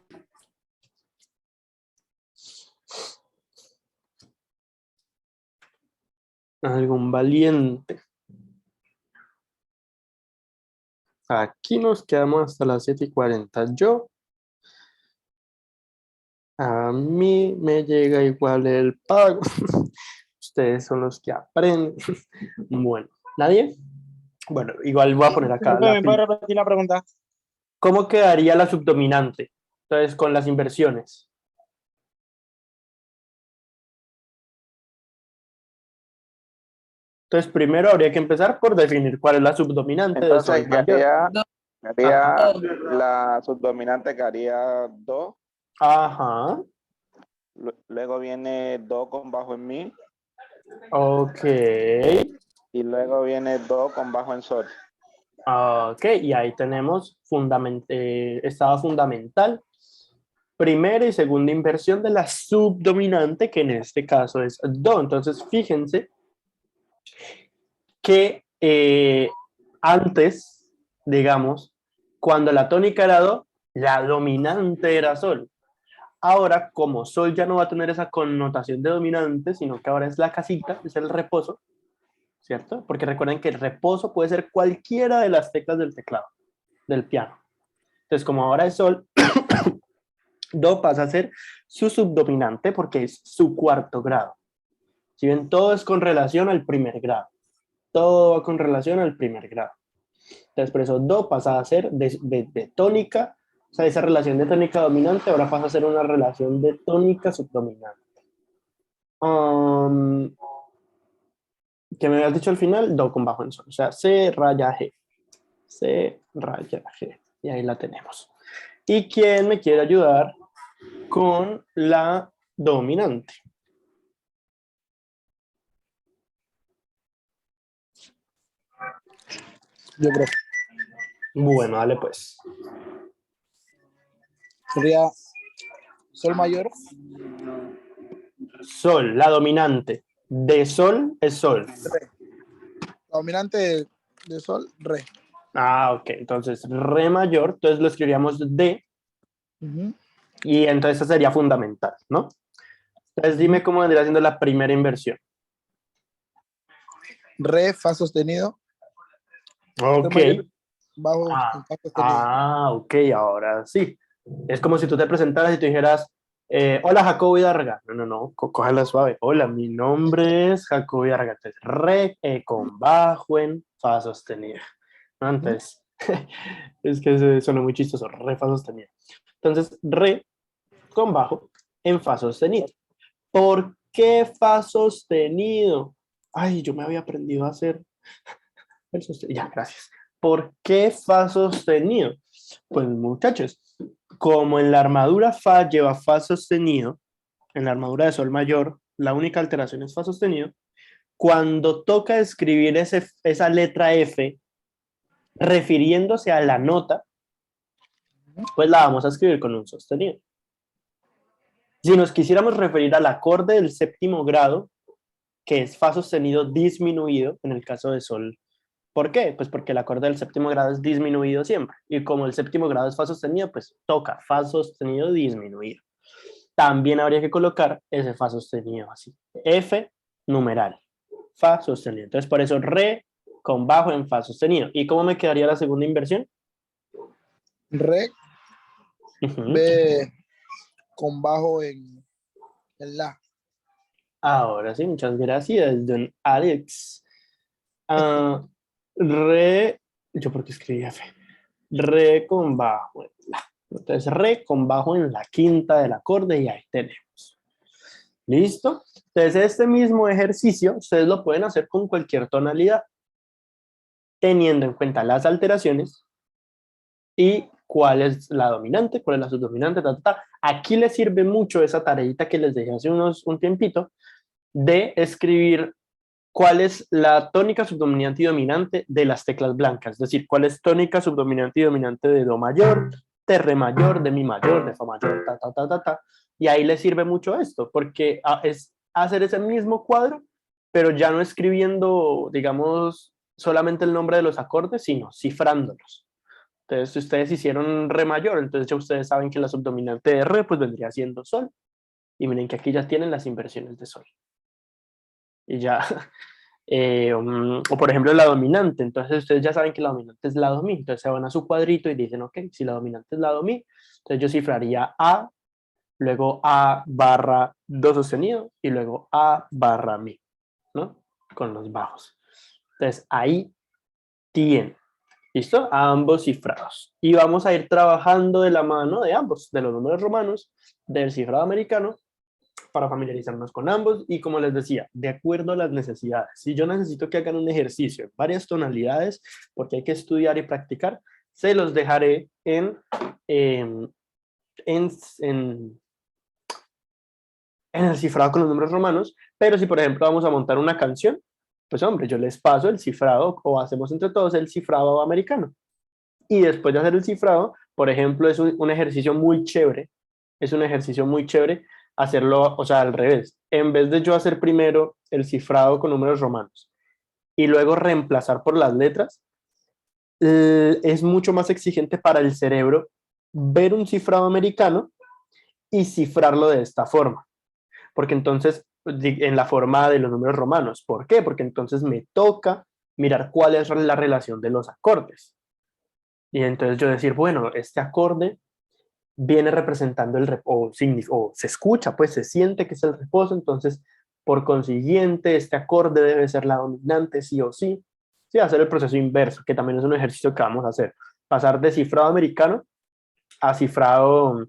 ¿Algún valiente? Aquí nos quedamos hasta las 7:40. A mí me llega igual el pago. Ustedes son los que aprenden. Bueno, ¿nadie? Bueno, igual voy a poner acá Profe, ¿me puede repetir la pregunta? ¿Cómo quedaría la subdominante? Entonces, con las inversiones. Entonces, primero habría que empezar por definir cuál es la subdominante de Entonces sol mayor. quedaría la subdominante que haría do, Ajá, luego viene do con bajo en mi, ok, y luego viene do con bajo en sol. ok, y ahí tenemos estado fundamental, primera y segunda inversión de la subdominante, que en este caso es do. Entonces, fíjense que antes, digamos, cuando la tónica era do, la dominante era sol. Ahora, como sol ya no va a tener esa connotación de dominante, sino que ahora es la casita, es el reposo, ¿cierto? Porque recuerden que el reposo puede ser cualquiera de las teclas del teclado, del piano. Entonces, como ahora es sol, do pasa a ser su subdominante porque es su cuarto grado. Si ven, todo es con relación al primer grado. Todo va con relación al primer grado. Entonces, por eso do pasa a ser de tónica, o sea, esa relación de tónica dominante ahora pasa a ser una relación de tónica subdominante. ¿Qué me habías dicho al final? Do con bajo en sol, o sea, C raya G. C raya G. Y ahí la tenemos. ¿Y quién me quiere ayudar con la dominante? Yo creo. Bueno, dale pues. Sería sol mayor. Sol, la dominante. De sol es sol. Re. La dominante de sol, re. Ah, ok. Entonces, re mayor, entonces lo escribiríamos D y entonces esa sería fundamental, ¿no? Entonces dime cómo vendría siendo la primera inversión. Re, fa sostenido. Ok. Re mayor, bajo, Ah, fa sostenido. ok, ahora sí. Es como si tú te presentaras y tú dijeras, hola Jacobo Hidalga. No, cógela suave. Hola, mi nombre es Jacobo Hidalga. Entonces, re con bajo en fa sostenido. ¿No? Entonces, es que se suena muy chistoso, re fa sostenido. Entonces, re con bajo en fa sostenido. ¿Por qué fa sostenido? Ay, yo me había aprendido a hacer el sostenido. Ya, gracias. ¿Por qué fa sostenido? Pues muchachos, como en la armadura fa lleva fa sostenido, en la armadura de sol mayor, la única alteración es fa sostenido, cuando toca escribir esa letra F refiriéndose a la nota, pues la vamos a escribir con un sostenido. Si nos quisiéramos referir al acorde del séptimo grado, que es fa sostenido disminuido, en el caso de sol. ¿Por qué? Pues porque el acorde del séptimo grado es disminuido siempre. Y como el séptimo grado es fa sostenido, pues toca fa sostenido disminuido. También habría que colocar ese fa sostenido así. F numeral. Fa sostenido. Entonces, por eso re con bajo en fa sostenido. ¿Y cómo me quedaría la segunda inversión? Re, B con bajo en la. Ahora sí, muchas gracias, don Alex. Re, yo porque escribí F. Re con bajo en la. Entonces, re con bajo en la quinta del acorde y ahí tenemos. ¿Listo? Entonces, este mismo ejercicio ustedes lo pueden hacer con cualquier tonalidad, teniendo en cuenta las alteraciones y cuál es la dominante, cuál es la subdominante, Aquí les sirve mucho esa tareita que les dejé hace un tiempito de escribir cuál es la tónica subdominante y dominante de las teclas blancas, es decir, cuál es tónica subdominante y dominante de do mayor, de re mayor, de mi mayor, de fa mayor, ta, ta, ta, ta, ta. Y ahí le sirve mucho esto, porque es hacer ese mismo cuadro, pero ya no escribiendo, digamos, solamente el nombre de los acordes, sino cifrándolos. Entonces, si ustedes hicieron re mayor, entonces ya ustedes saben que la subdominante de re pues vendría siendo sol. Y miren que aquí ya tienen las inversiones de sol. Y ya, o por ejemplo la dominante, entonces ustedes ya saben que la dominante es lado mi, entonces se van a su cuadrito y dicen, ok, si la dominante es lado mi, entonces yo cifraría A, luego A barra do sostenido y luego A barra mi, ¿no? Con los bajos. Entonces ahí tienen, ¿listo? A ambos cifrados. Y vamos a ir trabajando de la mano de ambos, de los números romanos, del cifrado americano, para familiarizarnos con ambos y como les decía, de acuerdo a las necesidades. Si yo necesito que hagan un ejercicio en varias tonalidades, porque hay que estudiar y practicar, se los dejaré en el cifrado con los números romanos, pero si por ejemplo vamos a montar una canción, pues hombre, yo les paso el cifrado o hacemos entre todos el cifrado americano. Y después de hacer el cifrado, por ejemplo, es un ejercicio muy chévere, es un ejercicio muy chévere hacerlo, o sea, al revés. En vez de yo hacer primero el cifrado con números romanos y luego reemplazar por las letras, es mucho más exigente para el cerebro ver un cifrado americano y cifrarlo de esta forma. Porque entonces, en la forma de los números romanos. ¿Por qué? Porque entonces me toca mirar cuál es la relación de los acordes. Y entonces yo decir, bueno, este acorde viene representando el reposo, o se escucha, pues se siente que es el reposo, entonces por consiguiente este acorde debe ser la dominante sí o sí. Sí, hacer el proceso inverso, que también es un ejercicio que vamos a hacer. Pasar de cifrado americano a cifrado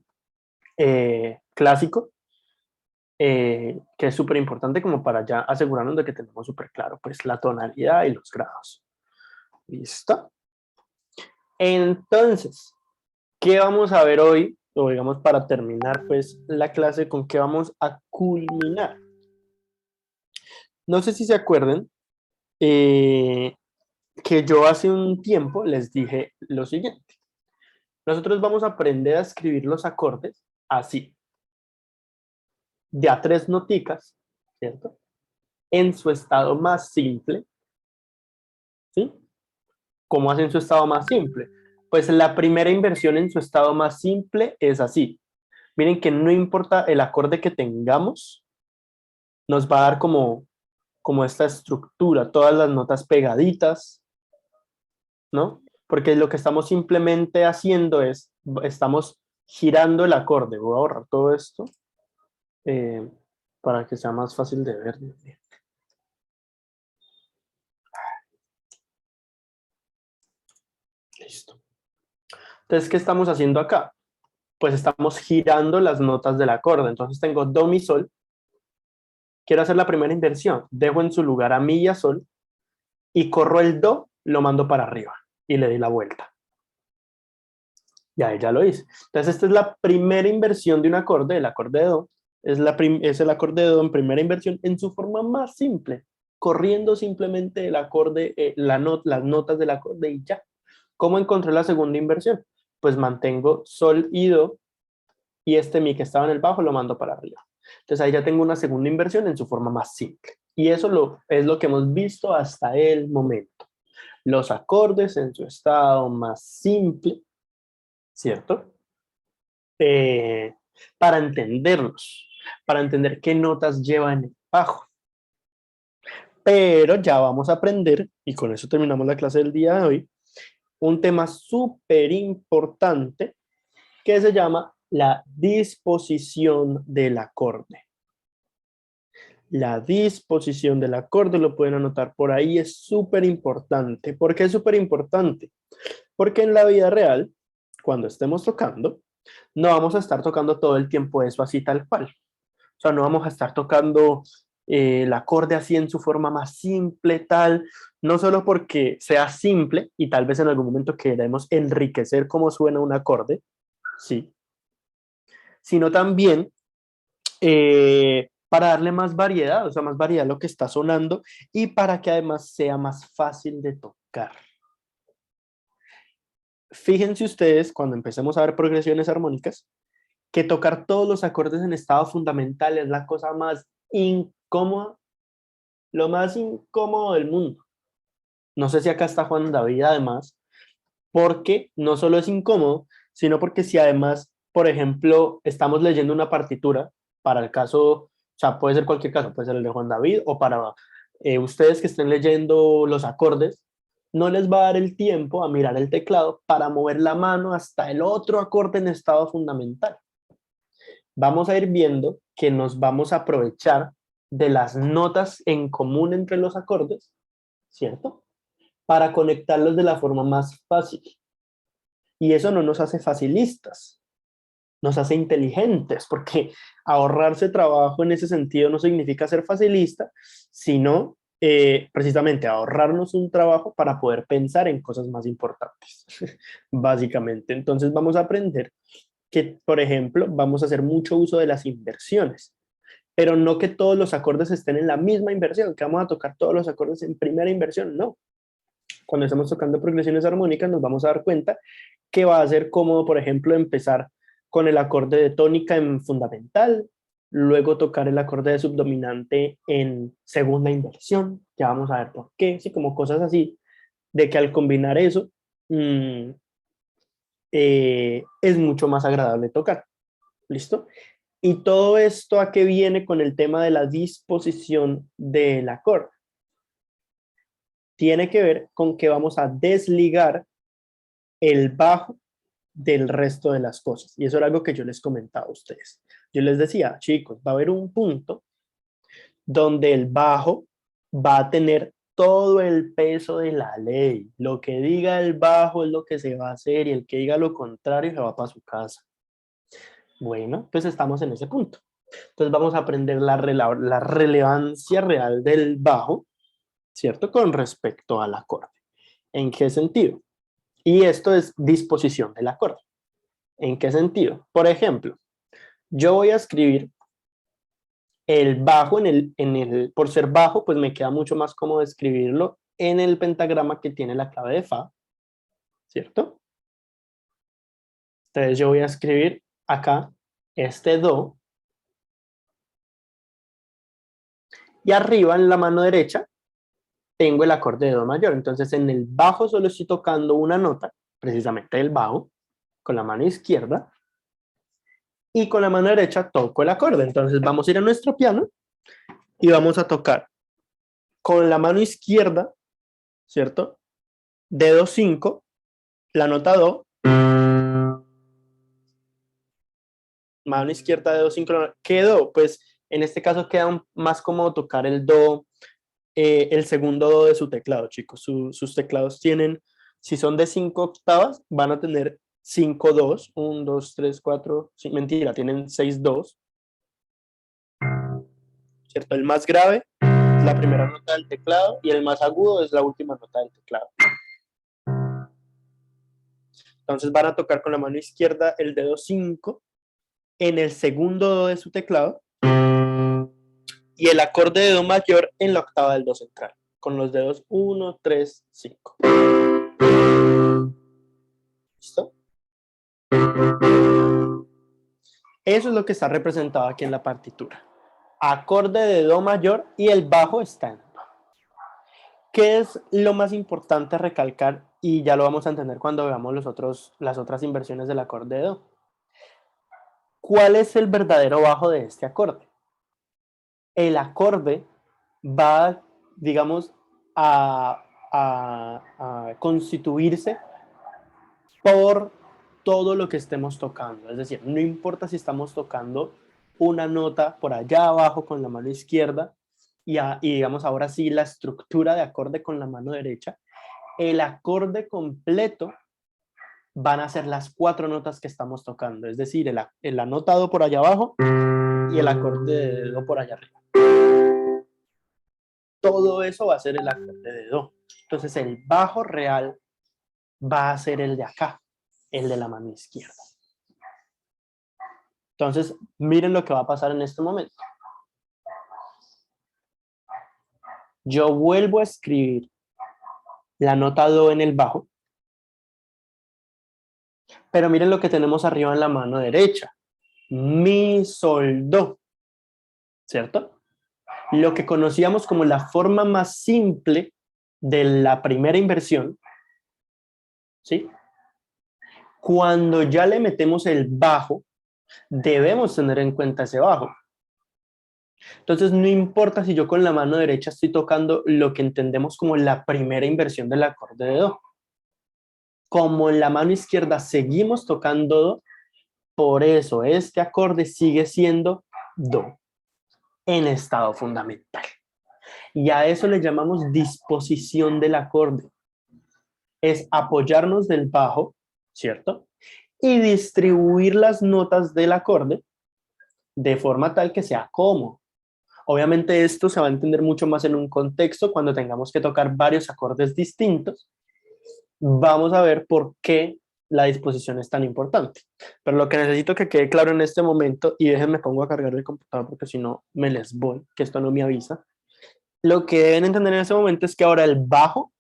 clásico, que es súper importante como para ya asegurarnos de que tenemos súper claro pues la tonalidad y los grados. ¿Listo? Entonces, ¿qué vamos a ver hoy? O digamos para terminar pues la clase, ¿con qué vamos a culminar? No sé si se acuerdan que yo hace un tiempo les dije lo siguiente. Nosotros vamos a aprender a escribir los acordes así, de a tres noticas, ¿cierto? En su estado más simple, ¿sí? ¿Cómo hacen su estado más simple? Pues la primera inversión en su estado más simple es así. Miren que no importa el acorde que tengamos, nos va a dar como esta estructura, todas las notas pegaditas, ¿no? Porque lo que estamos simplemente haciendo es, estamos girando el acorde. Voy a borrar todo esto para que sea más fácil de ver. Listo. Entonces, ¿qué estamos haciendo acá? Pues estamos girando las notas del acorde. Entonces tengo do, mi, sol. Quiero hacer la primera inversión. Dejo en su lugar a mi y a sol y corro el do, lo mando para arriba y le doy la vuelta. Y ahí ya lo hice. Entonces esta es la primera inversión de un acorde, el acorde de do. Es el acorde de do en primera inversión en su forma más simple, corriendo simplemente el acorde, las notas del acorde y ya. ¿Cómo encontré la segunda inversión? Pues mantengo sol y do y este mi que estaba en el bajo lo mando para arriba. Entonces ahí ya tengo una segunda inversión en su forma más simple. Y eso es lo que hemos visto hasta el momento. Los acordes en su estado más simple, ¿cierto? Para entenderlos, para entender qué notas llevan el bajo. Pero ya vamos a aprender, y con eso terminamos la clase del día de hoy, un tema súper importante que se llama la disposición del acorde. La disposición del acorde, lo pueden anotar por ahí, es súper importante. ¿Por qué es súper importante? Porque en la vida real, cuando estemos tocando, no vamos a estar tocando todo el tiempo eso así tal cual. O sea, no vamos a estar tocando el acorde así en su forma más simple, tal, no solo porque sea simple y tal vez en algún momento queremos enriquecer cómo suena un acorde, sí, sino también para darle más variedad, o sea, más variedad a lo que está sonando y para que además sea más fácil de tocar. fíjense ustedes, cuando empecemos a ver progresiones armónicas, que tocar todos los acordes en estado fundamental es la cosa más incómoda, lo más incómodo del mundo. No sé si acá está Juan David además, porque no solo es incómodo, sino porque si además, por ejemplo, estamos leyendo una partitura, para el caso, o sea, puede ser cualquier caso, puede ser el de Juan David, o para ustedes que estén leyendo los acordes, no les va a dar el tiempo a mirar el teclado para mover la mano hasta el otro acorde en estado fundamental. Vamos a ir viendo que nos vamos a aprovechar de las notas en común entre los acordes, ¿cierto? Para conectarlos de la forma más fácil. Y eso no nos hace facilistas, nos hace inteligentes, porque ahorrarse trabajo en ese sentido no significa ser facilista, sino precisamente ahorrarnos un trabajo para poder pensar en cosas más importantes, básicamente. Entonces vamos a aprender que, por ejemplo, vamos a hacer mucho uso de las inversiones, pero no que todos los acordes estén en la misma inversión, que vamos a tocar todos los acordes en primera inversión, no. Cuando estamos tocando progresiones armónicas nos vamos a dar cuenta que va a ser cómodo, por ejemplo, empezar con el acorde de tónica en fundamental, luego tocar el acorde de subdominante en segunda inversión, ya vamos a ver por qué, sí, como cosas así, de que al combinar eso es mucho más agradable tocar, ¿listo? Y todo esto a qué viene con el tema de la disposición del acorde. Tiene que ver con que vamos a desligar el bajo del resto de las cosas. Y eso era algo que yo les comentaba a ustedes. Yo les decía, chicos, va a haber un punto donde el bajo va a tener todo el peso de la ley. Lo que diga el bajo es lo que se va a hacer y el que diga lo contrario se va para su casa. Bueno, pues estamos en ese punto. Entonces vamos a aprender la relevancia real del bajo, ¿cierto? Con respecto al acorde. ¿En qué sentido? Y esto es disposición del acorde. ¿En qué sentido? Por ejemplo, yo voy a escribir el bajo por ser bajo, pues me queda mucho más cómodo escribirlo en el pentagrama que tiene la clave de fa, ¿cierto? Entonces yo voy a escribir acá este do, y arriba en la mano derecha tengo el acorde de do mayor. Entonces en el bajo solo estoy tocando una nota, precisamente el bajo, con la mano izquierda, y con la mano derecha toco el acorde. Entonces vamos a ir a nuestro piano y vamos a tocar con la mano izquierda, ¿cierto? Dedo 5, la nota do, mano izquierda, dedo 5, ¿qué do? Pues en este caso queda más cómodo tocar el do, el segundo do de su teclado, chicos. Sus teclados tienen, si son de 5 octavas, van a tener 5 dos, 1, 2, 3, 4, mentira, tienen 6 dos, ¿cierto? El más grave es la primera nota del teclado y el más agudo es la última nota del teclado. Entonces van a tocar con la mano izquierda el dedo 5 en el segundo do de su teclado y el acorde de do mayor en la octava del do central, con los dedos 1, 3, 5. ¿Listo? Eso es lo que está representado aquí en la partitura. Acorde de do mayor y el bajo está en do. ¿Qué es lo más importante a recalcar? Y ya lo vamos a entender cuando veamos las otras inversiones del acorde de do. ¿Cuál es el verdadero bajo de este acorde? El acorde va, digamos, a constituirse por todo lo que estemos tocando. Es decir, no importa si estamos tocando una nota por allá abajo con la mano izquierda y digamos ahora sí la estructura de acorde con la mano derecha, el acorde completo van a ser las 4 notas que estamos tocando. Es decir, el anotado por allá abajo y el acorde de do por allá arriba. Todo eso va a ser el acorde de do. Entonces el bajo real va a ser el de acá, el de la mano izquierda. Entonces, miren lo que va a pasar en este momento. Yo vuelvo a escribir la nota do en el bajo Pero miren lo que tenemos arriba en la mano derecha. Mi, sol, do. ¿Cierto? Lo que conocíamos como la forma más simple de la primera inversión, ¿sí? Cuando ya le metemos el bajo, debemos tener en cuenta ese bajo. Entonces, no importa si yo con la mano derecha estoy tocando lo que entendemos como la primera inversión del acorde de do. Como en la mano izquierda seguimos tocando do, por eso este acorde sigue siendo do en estado fundamental. Y a eso le llamamos disposición del acorde. Es apoyarnos del bajo, ¿cierto? Y distribuir las notas del acorde de forma tal que sea cómodo. Obviamente esto se va a entender mucho más en un contexto cuando tengamos que tocar varios acordes distintos. Vamos a ver por qué la disposición es tan importante. Pero lo que necesito que quede claro en este momento, y déjenme pongo a cargar el computador porque si no me les voy, que esto no me avisa. Lo que deben entender en este momento es que ahora el bajo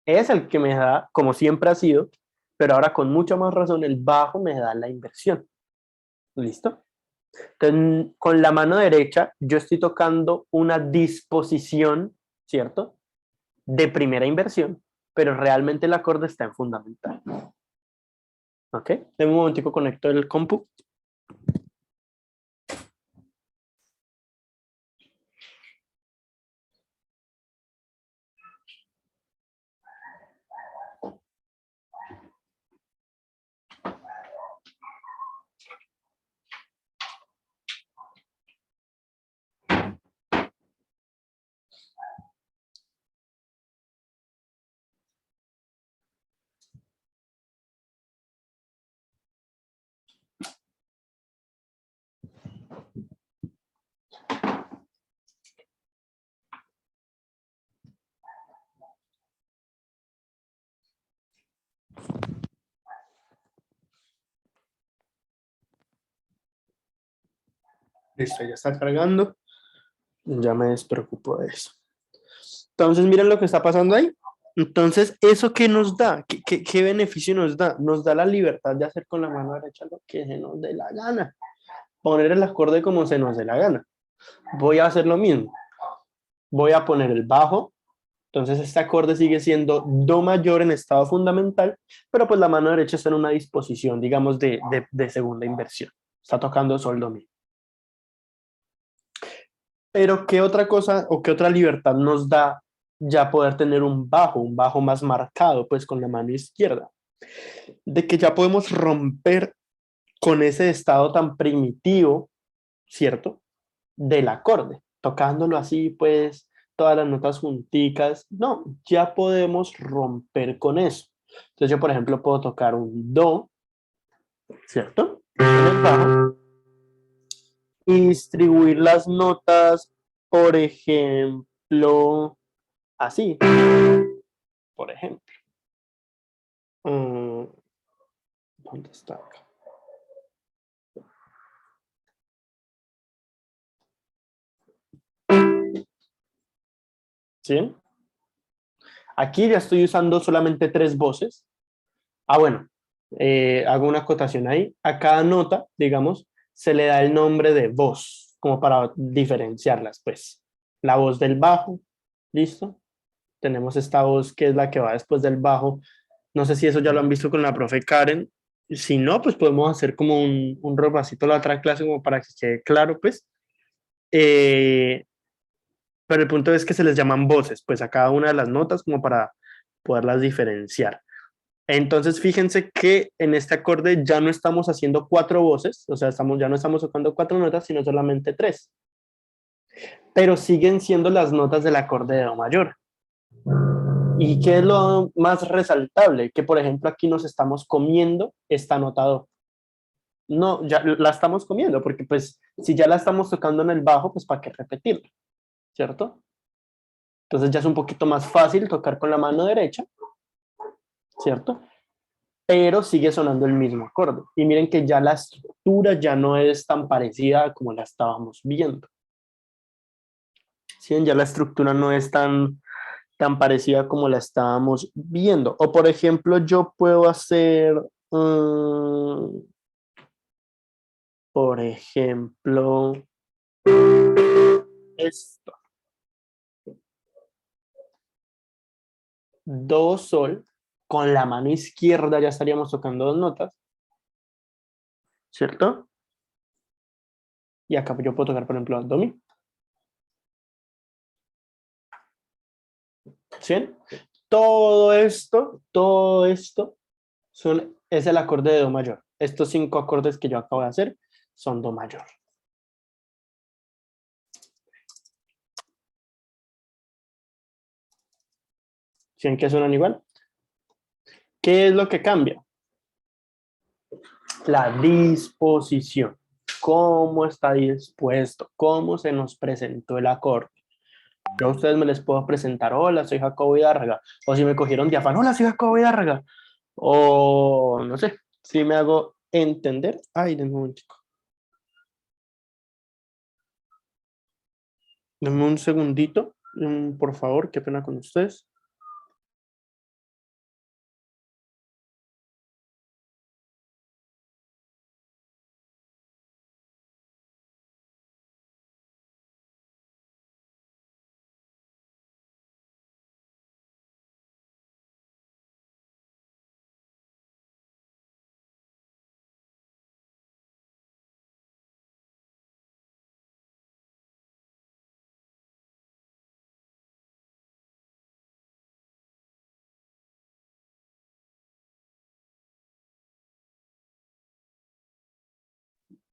es el que me da, como siempre ha sido, pero ahora con mucha más razón el bajo me da la inversión. ¿Listo? Entonces, con la mano derecha yo estoy tocando una disposición, ¿cierto? De primera inversión, pero realmente el acorde está en fundamental. ¿Ok? En un momentico conecto el compu. Listo, ya está cargando. Ya me despreocupo de eso. Entonces, miren lo que está pasando ahí. Entonces, ¿eso qué nos da? ¿Qué beneficio nos da? Nos da la libertad de hacer con la mano derecha lo que se nos dé la gana. Poner el acorde como se nos dé la gana. Voy a hacer lo mismo. Voy a poner el bajo. Entonces, este acorde sigue siendo do mayor en estado fundamental, pero pues la mano derecha está en una disposición, digamos, de segunda inversión. Está tocando sol, do, mi. Pero ¿qué otra cosa o qué otra libertad nos da ya poder tener un bajo más marcado, pues con la mano izquierda? De que ya podemos romper con ese estado tan primitivo, ¿cierto? Del acorde, tocándolo así, pues, todas las notas junticas. No, ya podemos romper con eso. Entonces yo, por ejemplo, puedo tocar un do, ¿cierto? En el bajo, y distribuir las notas, por ejemplo, así, por ejemplo. ¿Dónde está acá? ¿Sí? Aquí ya estoy usando solamente 3 voces. Bueno, hago una acotación ahí. A cada nota, digamos, se le da el nombre de voz, como para diferenciarlas, pues. La voz del bajo, ¿listo? Tenemos esta voz que es la que va después del bajo. No sé si eso ya lo han visto con la profe Karen. Si no, pues podemos hacer como un repasito la otra clase como para que quede claro, pues. Pero el punto es que se les llaman voces, pues a cada una de las notas como para poderlas diferenciar. Entonces, fíjense que en este acorde ya no estamos haciendo 4 voces, o sea, ya no estamos tocando 4 notas, sino solamente 3. Pero siguen siendo las notas del acorde de do mayor. ¿Y qué es lo más resaltable? Que, por ejemplo, aquí nos estamos comiendo esta nota do. No, ya la estamos comiendo, porque pues si ya la estamos tocando en el bajo, pues ¿para qué repetirla? ¿Cierto? Entonces ya es un poquito más fácil tocar con la mano derecha, ¿cierto? Pero sigue sonando el mismo acorde. Y miren que ya la estructura ya no es tan parecida como la estábamos viendo. ¿Sí? Ya la estructura no es tan parecida como la estábamos viendo. O por ejemplo, yo puedo hacer Por ejemplo, esto. Do, sol. Con la mano izquierda ya estaríamos tocando dos notas, ¿cierto? Y acá yo puedo tocar, por ejemplo, do, mi. ¿Sí? Todo esto es el acorde de do mayor. Estos 5 acordes que yo acabo de hacer son do mayor. ¿Sí ven que suenan igual? ¿Qué es lo que cambia? La disposición. ¿Cómo está dispuesto? ¿Cómo se nos presentó el acorde? Yo a ustedes me les puedo presentar, hola, soy Jacobo Hidárraga. O si me cogieron de afán, hola, soy Jacobo Hidárraga. O no sé, si me hago entender. Ay, denme un momentico. Denme un segundito, por favor, qué pena con ustedes.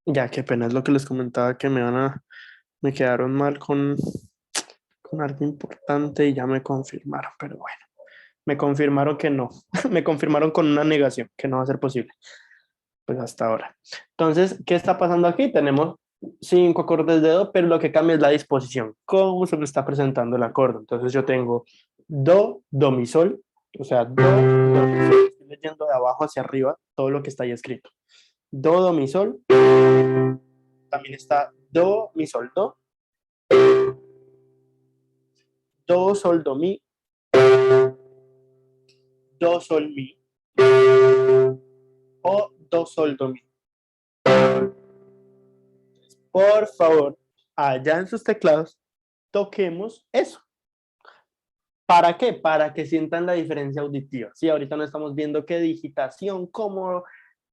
Ya, qué pena, es lo que les comentaba, que me quedaron mal con algo importante y ya me confirmaron, pero bueno, me confirmaron que no, me confirmaron con una negación, que no va a ser posible, pues hasta ahora. Entonces, ¿qué está pasando aquí? Tenemos 5 acordes de do, pero lo que cambia es la disposición, cómo se me está presentando el acorde. Entonces yo tengo do, do, mi, sol, o sea, do, do, mi, sol. Estoy leyendo de abajo hacia arriba todo lo que está ahí escrito. Do, do, mi, sol. También está do, mi, sol, do. Do, sol, do, mi. Do, sol, mi. O do, sol, do, mi. Por favor, allá en sus teclados, toquemos eso. ¿Para qué? Para que sientan la diferencia auditiva. Sí, ahorita no estamos viendo qué digitación, cómo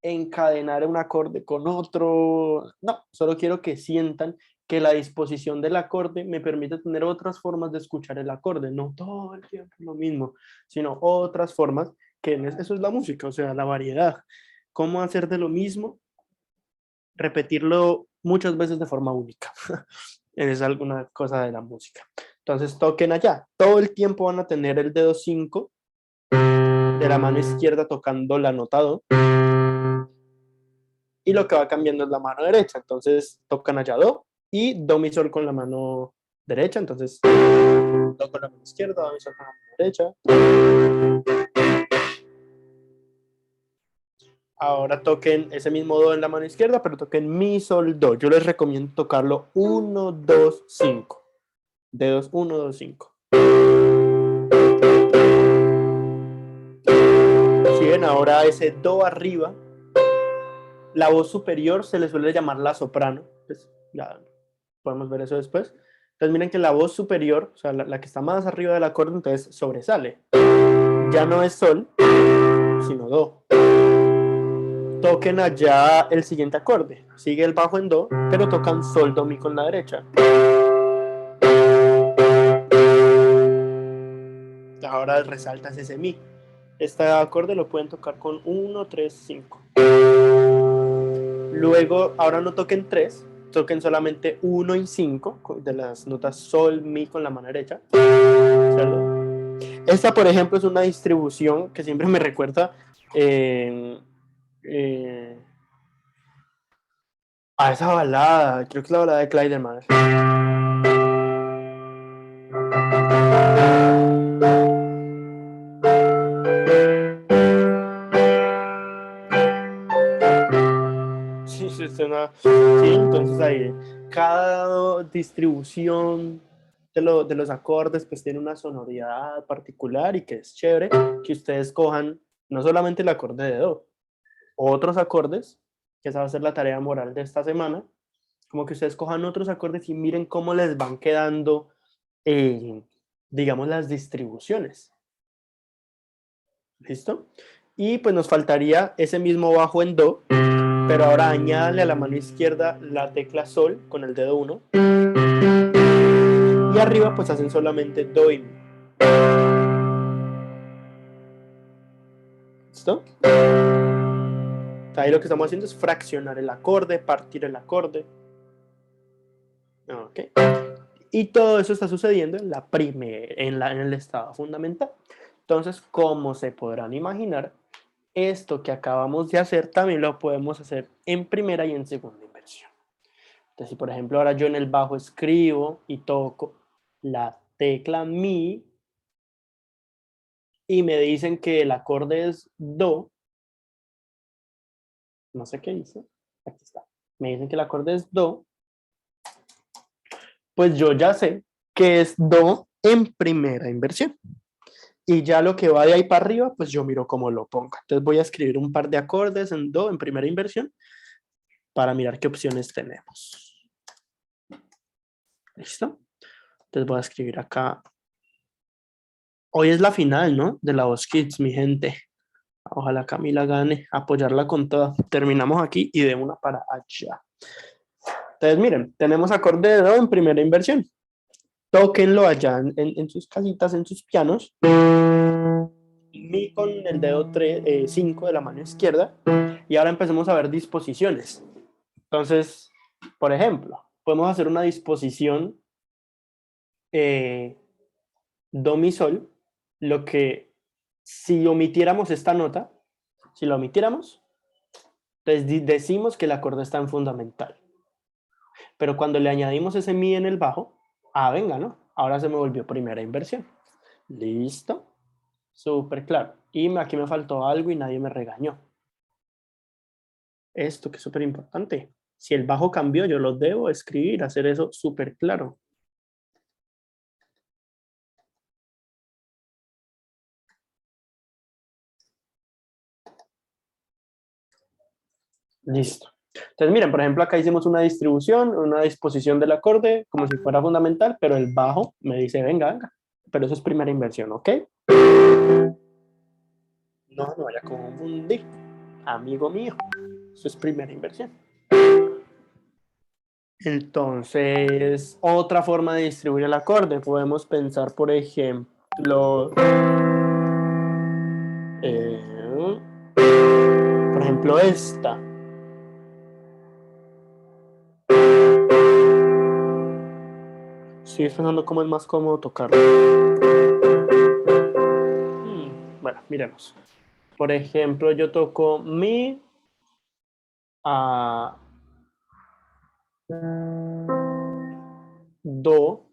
encadenar un acorde con otro. No, solo quiero que sientan que la disposición del acorde me permite tener otras formas de escuchar el acorde, no todo el tiempo lo mismo, sino otras formas, que eso es la música, o sea, la variedad. Cómo hacer de lo mismo, repetirlo muchas veces de forma única. Es alguna cosa de la música. Entonces toquen allá. Todo el tiempo van a tener el dedo 5 de la mano izquierda tocando la nota do. Y lo que va cambiando es la mano derecha. Entonces tocan allá do y do mi sol con la mano derecha. Entonces do con la mano izquierda, do mi sol con la mano derecha. Ahora toquen ese mismo do en la mano izquierda, pero toquen mi, sol, do. Yo les recomiendo tocarlo 1, 2, 5. Dedos 1, 2, 5. Si ven ahora ese do arriba, la voz superior se le suele llamar la soprano. Pues ya podemos ver eso después. Entonces miren que la voz superior, o sea, la que está más arriba del acorde, entonces sobresale. Ya no es sol, sino do. Toquen allá el siguiente acorde. Sigue el bajo en do, pero tocan sol, do, mi con la derecha. Ahora resaltas ese mi. Este acorde lo pueden tocar con 1, 3, 5. Luego, ahora no toquen 3, toquen solamente 1 y 5 de las notas sol, mi con la mano derecha. ¿Cierto? Esta, por ejemplo, es una distribución que siempre me recuerda a esa balada, creo que es la balada de Clydeman. Sí, entonces ahí cada distribución de los acordes pues tiene una sonoridad particular y que es chévere que ustedes cojan no solamente el acorde de do, otros acordes, que esa va a ser la tarea moral de esta semana, como que ustedes cojan otros acordes y miren cómo les van quedando, digamos, las distribuciones. ¿Listo? Y pues nos faltaría ese mismo bajo en do, pero ahora añádanle a la mano izquierda la tecla sol con el dedo 1. Y arriba pues hacen solamente do y mi. ¿Listo? Ahí lo que estamos haciendo es fraccionar el acorde, partir el acorde. Ok. Y todo eso está sucediendo en el estado fundamental. Entonces, como se podrán imaginar, esto que acabamos de hacer también lo podemos hacer en primera y en segunda inversión. Entonces, si por ejemplo ahora yo en el bajo escribo y toco la tecla mi y me dicen que el acorde es do, no sé qué hice, aquí está, me dicen que el acorde es do, pues yo ya sé que es do en primera inversión. Y ya lo que va de ahí para arriba, pues yo miro cómo lo pongo. Entonces voy a escribir un par de acordes en do en primera inversión para mirar qué opciones tenemos. ¿Listo? Entonces voy a escribir acá. Hoy es la final, ¿no? De la Voz Kids, mi gente. Ojalá Camila gane, apoyarla con toda. Terminamos aquí y de una para allá. Entonces miren, tenemos acorde de do en primera inversión. Tóquenlo allá en sus casitas, en sus pianos. Mi con el dedo 5 de la mano izquierda. Y ahora empecemos a ver disposiciones. Entonces, por ejemplo, podemos hacer una disposición do, mi, sol, lo que si omitiéramos esta nota, si la omitiéramos, entonces decimos que el acorde está en fundamental. Pero cuando le añadimos ese mi en el bajo, venga, ¿no? Ahora se me volvió primera inversión. ¿Listo? Súper claro. Y aquí me faltó algo y nadie me regañó. Esto que es súper importante. Si el bajo cambió, yo lo debo escribir, hacer eso súper claro. Listo. Entonces, miren, por ejemplo, acá hicimos una distribución, una disposición del acorde, como si fuera fundamental, pero el bajo me dice, venga, venga. Pero eso es primera inversión, ¿ok? No vaya a confundir, amigo mío. Eso es primera inversión. Entonces, otra forma de distribuir el acorde. Podemos pensar, por ejemplo, esta. Estoy pensando cómo es más cómodo tocarlo. Bueno, miremos. Por ejemplo, yo toco mi, do,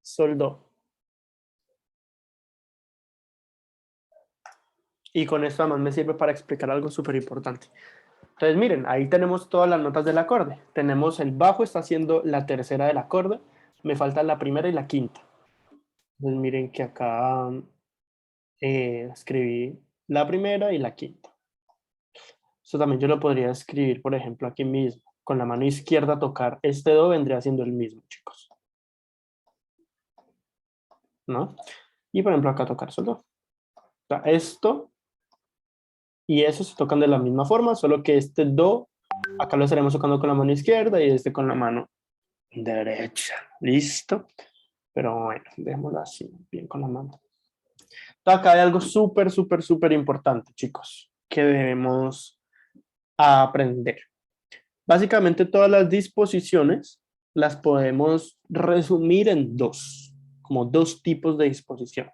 sol, do. Y con esto además me sirve para explicar algo súper importante. Entonces miren, ahí tenemos todas las notas del acorde. Tenemos el bajo, está haciendo la tercera del acorde. Me falta la primera y la quinta. Entonces miren que acá escribí la primera y la quinta. Esto también yo lo podría escribir, por ejemplo, aquí mismo. Con la mano izquierda tocar este do vendría siendo el mismo, chicos. ¿No? Y por ejemplo acá tocar sol do. O sea, esto y eso se tocan de la misma forma, solo que este do, acá lo estaremos tocando con la mano izquierda y este con la mano derecha. ¿Listo? Pero bueno, dejémoslo así, bien con la mano. Entonces, acá hay algo súper, súper, súper importante, chicos, que debemos aprender. Básicamente todas las disposiciones las podemos resumir en dos, como dos tipos de disposición.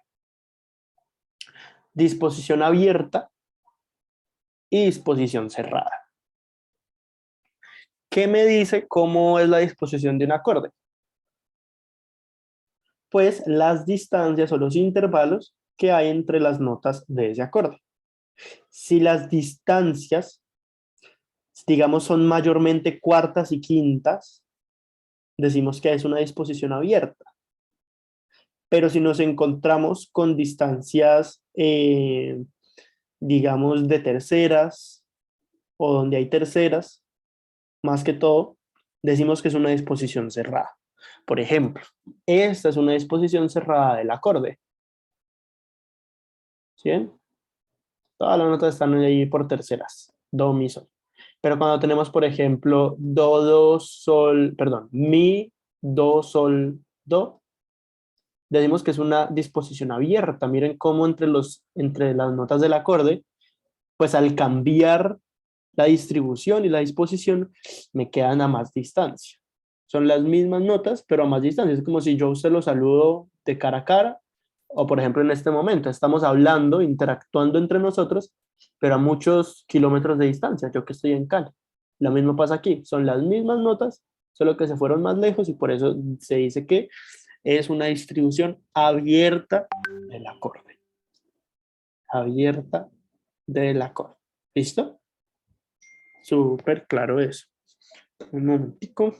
Disposición abierta y disposición cerrada. ¿Qué me dice cómo es la disposición de un acorde? Pues las distancias o los intervalos que hay entre las notas de ese acorde. Si las distancias, digamos, son mayormente cuartas y quintas, decimos que es una disposición abierta. Pero si nos encontramos con distancias, digamos, de terceras o donde hay terceras, más que todo, decimos que es una disposición cerrada. Por ejemplo, esta es una disposición cerrada del acorde. ¿Sí? Todas las notas están ahí por terceras. Do, mi, sol. Pero cuando tenemos, por ejemplo, do, do, sol, perdón, mi, do, sol, do, decimos que es una disposición abierta. Miren cómo entre las notas del acorde, pues al cambiar la distribución y la disposición, me quedan a más distancia. Son las mismas notas, pero a más distancia. Es como si yo se lo saludo de cara a cara, o por ejemplo en este momento estamos hablando, interactuando entre nosotros, pero a muchos kilómetros de distancia, yo que estoy en Cali. Lo mismo pasa aquí, son las mismas notas, solo que se fueron más lejos y por eso se dice que es una distribución abierta del acorde. Abierta del acorde. ¿Listo? Súper claro eso. Un momentico.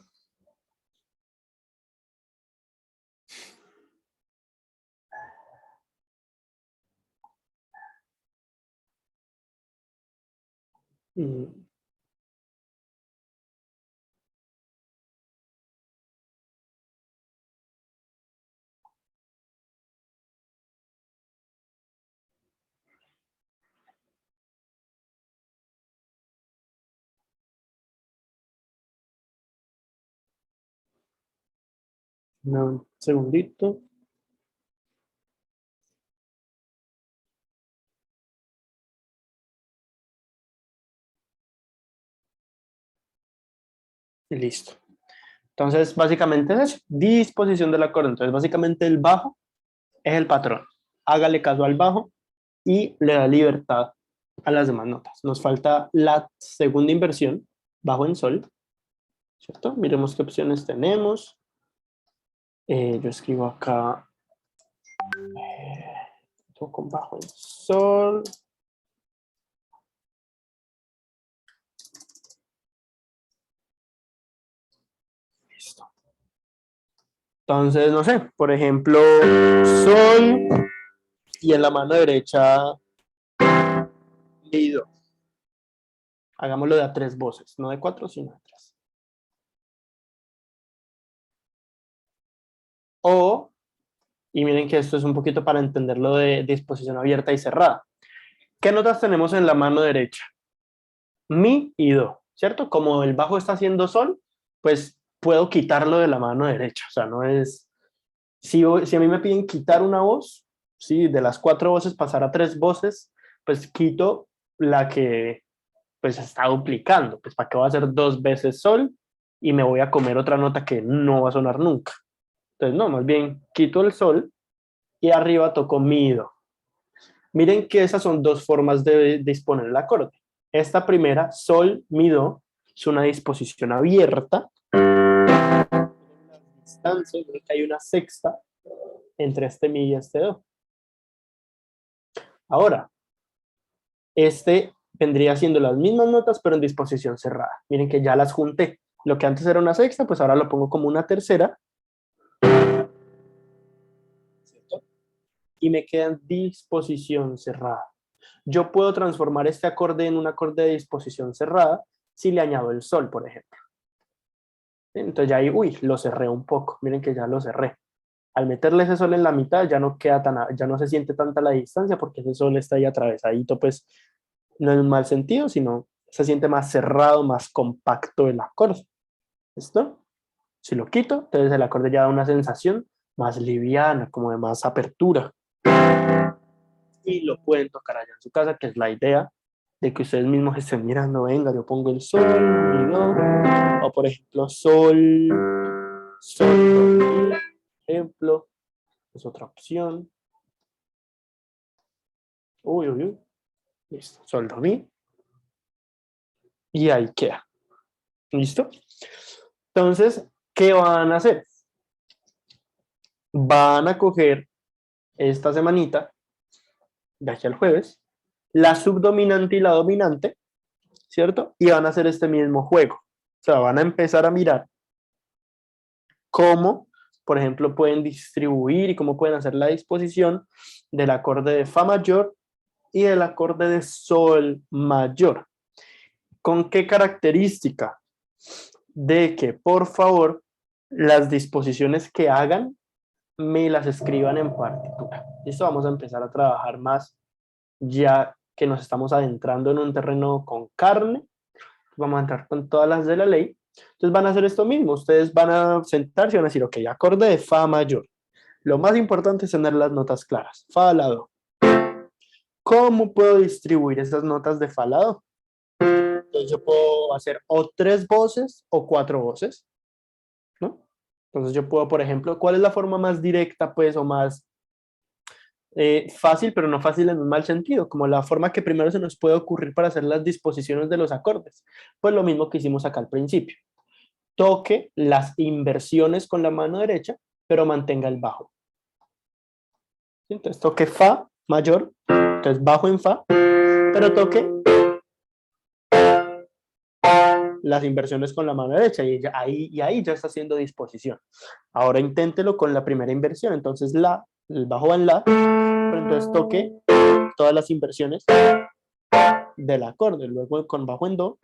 Mm. Un segundito. Y listo. Entonces, básicamente es eso. Disposición del acorde. Entonces, básicamente el bajo es el patrón. Hágale caso al bajo y le da libertad a las demás notas. Nos falta la segunda inversión, bajo en sol. ¿Cierto? Miremos qué opciones tenemos. Yo escribo acá con bajo en sol. Listo. Entonces, no sé, por ejemplo, sol y en la mano derecha mi, do. Hagámoslo de a 3 voces, no de 4, sino de 3. O, y miren que esto es un poquito para entenderlo de disposición abierta y cerrada. ¿Qué notas tenemos en la mano derecha? Mi y do, ¿cierto? Como el bajo está haciendo sol, pues puedo quitarlo de la mano derecha. O sea, no es... Si a mí me piden quitar una voz, ¿sí? De las 4 voces pasar a 3 voces, pues quito la que pues está duplicando. Pues para qué voy a hacer 2 veces sol y me voy a comer otra nota que no va a sonar nunca. Entonces, no, más bien quito el sol y arriba toco mi, do. Miren que esas son dos formas de disponer el acorde. Esta primera, sol, mi, do, es una disposición abierta. Distancia, que hay una sexta entre este mi y este do. Ahora, este vendría siendo las mismas notas, pero en disposición cerrada. Miren que ya las junté. Lo que antes era una sexta, pues ahora lo pongo como una tercera. ¿Cierto? Y me queda en disposición cerrada. Yo puedo transformar este acorde en un acorde de disposición cerrada si le añado el sol, por ejemplo. Entonces ya ahí, uy, lo cerré un poco. Miren que ya lo cerré. Al meterle ese sol en la mitad ya no queda ya no se siente tanta la distancia porque ese sol está ahí atravesadito, pues no en un mal sentido, sino se siente más cerrado, más compacto el acorde. ¿Listo? Si lo quito, entonces el acorde ya da una sensación más liviana, como de más apertura. Y lo pueden tocar allá en su casa, que es la idea de que ustedes mismos estén mirando, venga, yo pongo el sol, mi, do, o por ejemplo, sol, sol, do, mi, ejemplo, es otra opción. Uy, uy, uy. Listo, sol, do, mi. Y ahí queda. ¿Listo? Entonces, ¿qué van a hacer? Van a coger esta semanita, de aquí al jueves, la subdominante y la dominante, ¿cierto? Y van a hacer este mismo juego. O sea, van a empezar a mirar cómo, por ejemplo, pueden distribuir y cómo pueden hacer la disposición del acorde de fa mayor y el acorde de sol mayor. ¿Con qué característica? De que, por favor, las disposiciones que hagan me las escriban en partitura. Listo, vamos a empezar a trabajar más ya que nos estamos adentrando en un terreno con carne. Vamos a entrar con todas las de la ley. Entonces van a hacer esto mismo. Ustedes van a sentarse y van a decir, ok, acorde de fa mayor. Lo más importante es tener las notas claras. Fa, la, do. ¿Cómo puedo distribuir esas notas de fa, la, do? Entonces yo puedo hacer o 3 voces o 4 voces, ¿no? Entonces yo puedo, por ejemplo, ¿cuál es la forma más directa, pues, o más fácil, pero no fácil en un mal sentido? Como la forma que primero se nos puede ocurrir para hacer las disposiciones de los acordes. Pues lo mismo que hicimos acá al principio. Toque las inversiones con la mano derecha, pero mantenga el bajo. Entonces toque fa mayor, entonces bajo en fa, pero toque las inversiones con la mano derecha y ahí ya está haciendo disposición. Ahora inténtelo con la primera inversión, entonces la, el bajo va en la, pero entonces toque todas las inversiones del acorde, luego con bajo en do,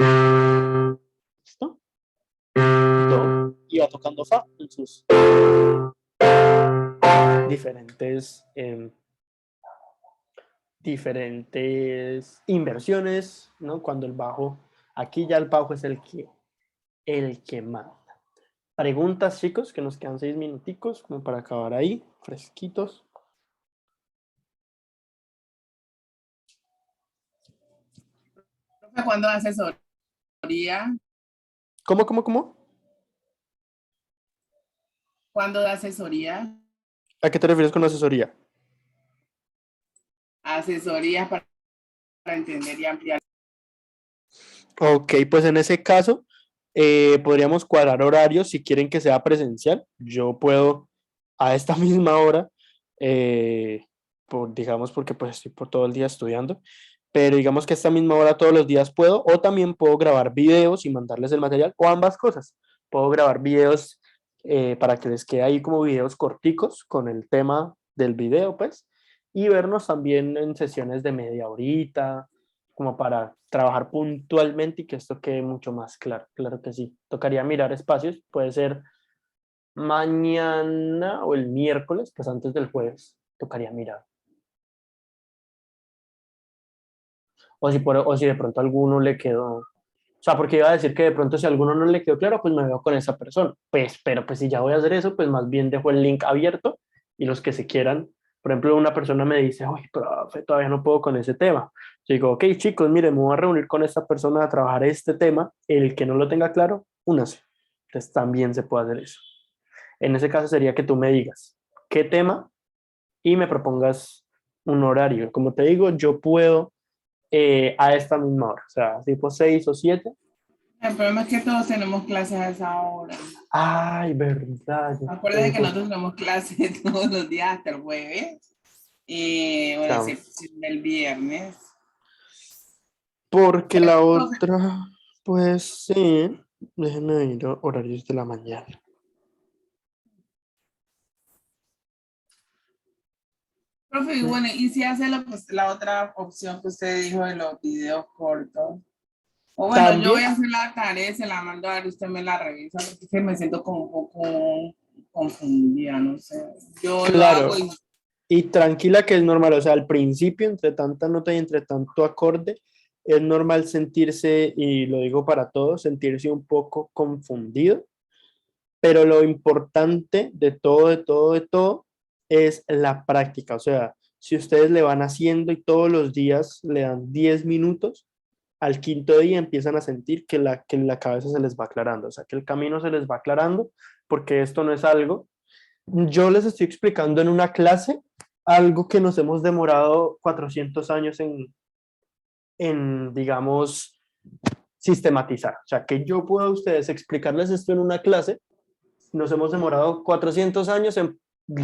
¿listo? Do, y va tocando fa en sus diferentes inversiones, ¿no? Cuando el bajo, aquí ya el bajo es el que manda. Preguntas, chicos, que nos quedan 6 minuticos como para acabar ahí, fresquitos. Profe, ¿cuándo da asesoría? ¿Cómo? ¿Cuándo da asesoría? ¿A qué te refieres con asesoría? Asesoría para entender y ampliar. Ok, pues en ese caso podríamos cuadrar horarios si quieren que sea presencial. Yo puedo a esta misma hora, digamos porque pues estoy por todo el día estudiando, pero digamos que a esta misma hora todos los días puedo, o también puedo grabar videos y mandarles el material, o ambas cosas. Puedo grabar videos para que les quede ahí como videos corticos con el tema del video, pues, y vernos también en sesiones de media horita, como para trabajar puntualmente y que esto quede mucho más claro. Claro que sí. Tocaría mirar espacios, puede ser mañana o el miércoles, pues antes del jueves, tocaría mirar. O si de pronto a alguno le quedó, o sea, porque iba a decir que de pronto si a alguno no le quedó claro, pues me veo con esa persona. Pues, pero pues si ya voy a hacer eso, pues más bien dejo el link abierto y los que se quieran, por ejemplo, una persona me dice, oye, profe, todavía no puedo con ese tema. Yo digo, ok, chicos, miren, me voy a reunir con esta persona a trabajar este tema. El que no lo tenga claro, únase. Entonces también se puede hacer eso. En ese caso sería que tú me digas qué tema y me propongas un horario. Como te digo, yo puedo a esta misma hora, o sea, tipo 6 o 7. El problema es que todos tenemos clases a esa hora. Ay, verdad. Acuérdense que nosotros tenemos clases todos los días hasta el jueves. Bueno, Claro. excepción del viernes. Porque la Profe, otra, pues sí, déjenme ir a horarios de la mañana. profe, y bueno, y si hace la otra opción que usted dijo de los videos cortos. O bueno, yo voy a hacer la tarea, se la mando a ver, usted me la revisa, porque es que me siento como un poco confundida, no sé. Yo lo Claro, hago y y tranquila que es normal, o sea, al principio, entre tanta nota y entre tanto acorde, es normal sentirse, y lo digo para todos, sentirse un poco confundido, pero lo importante de todo, es la práctica, o sea, si ustedes le van haciendo y todos los días le dan 10 minutos, al quinto día empiezan a sentir que la cabeza se les va aclarando, o sea, que el camino se les va aclarando, porque esto no es algo. Yo les estoy explicando en una clase algo que nos hemos demorado 400 años digamos, sistematizar. O sea, que yo pueda a ustedes explicarles esto en una clase, nos hemos demorado 400 años en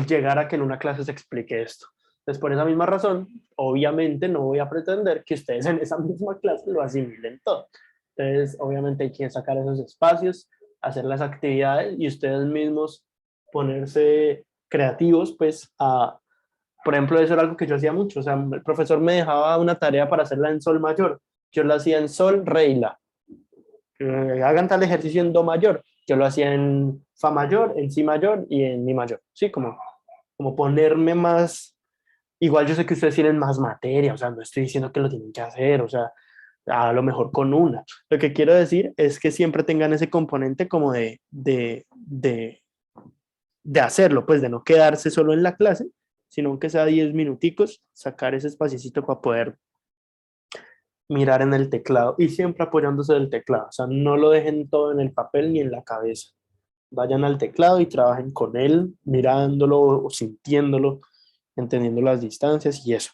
llegar a que en una clase se explique esto. Entonces, por esa misma razón, obviamente no voy a pretender que ustedes en esa misma clase lo asimilen todo. Entonces, obviamente hay que sacar esos espacios, hacer las actividades y ustedes mismos ponerse creativos, pues, Por ejemplo, eso era algo que yo hacía mucho. O sea, el profesor me dejaba una tarea para hacerla en sol mayor. Yo la hacía en sol, re y la. Hagan tal ejercicio en do mayor. Yo lo hacía en fa mayor, en si mayor y en mi mayor. Sí, como ponerme más. Igual yo sé que ustedes tienen más materia, o sea, no estoy diciendo que lo tienen que hacer, o sea, a lo mejor con una. Lo que quiero decir es que siempre tengan ese componente como de hacerlo, pues de no quedarse solo en la clase, sino que sea 10 minuticos, sacar ese espacito para poder mirar en el teclado y siempre apoyándose del teclado, o sea, no lo dejen todo en el papel ni en la cabeza. Vayan al teclado y trabajen con él, mirándolo o sintiéndolo, entendiendo las distancias y eso.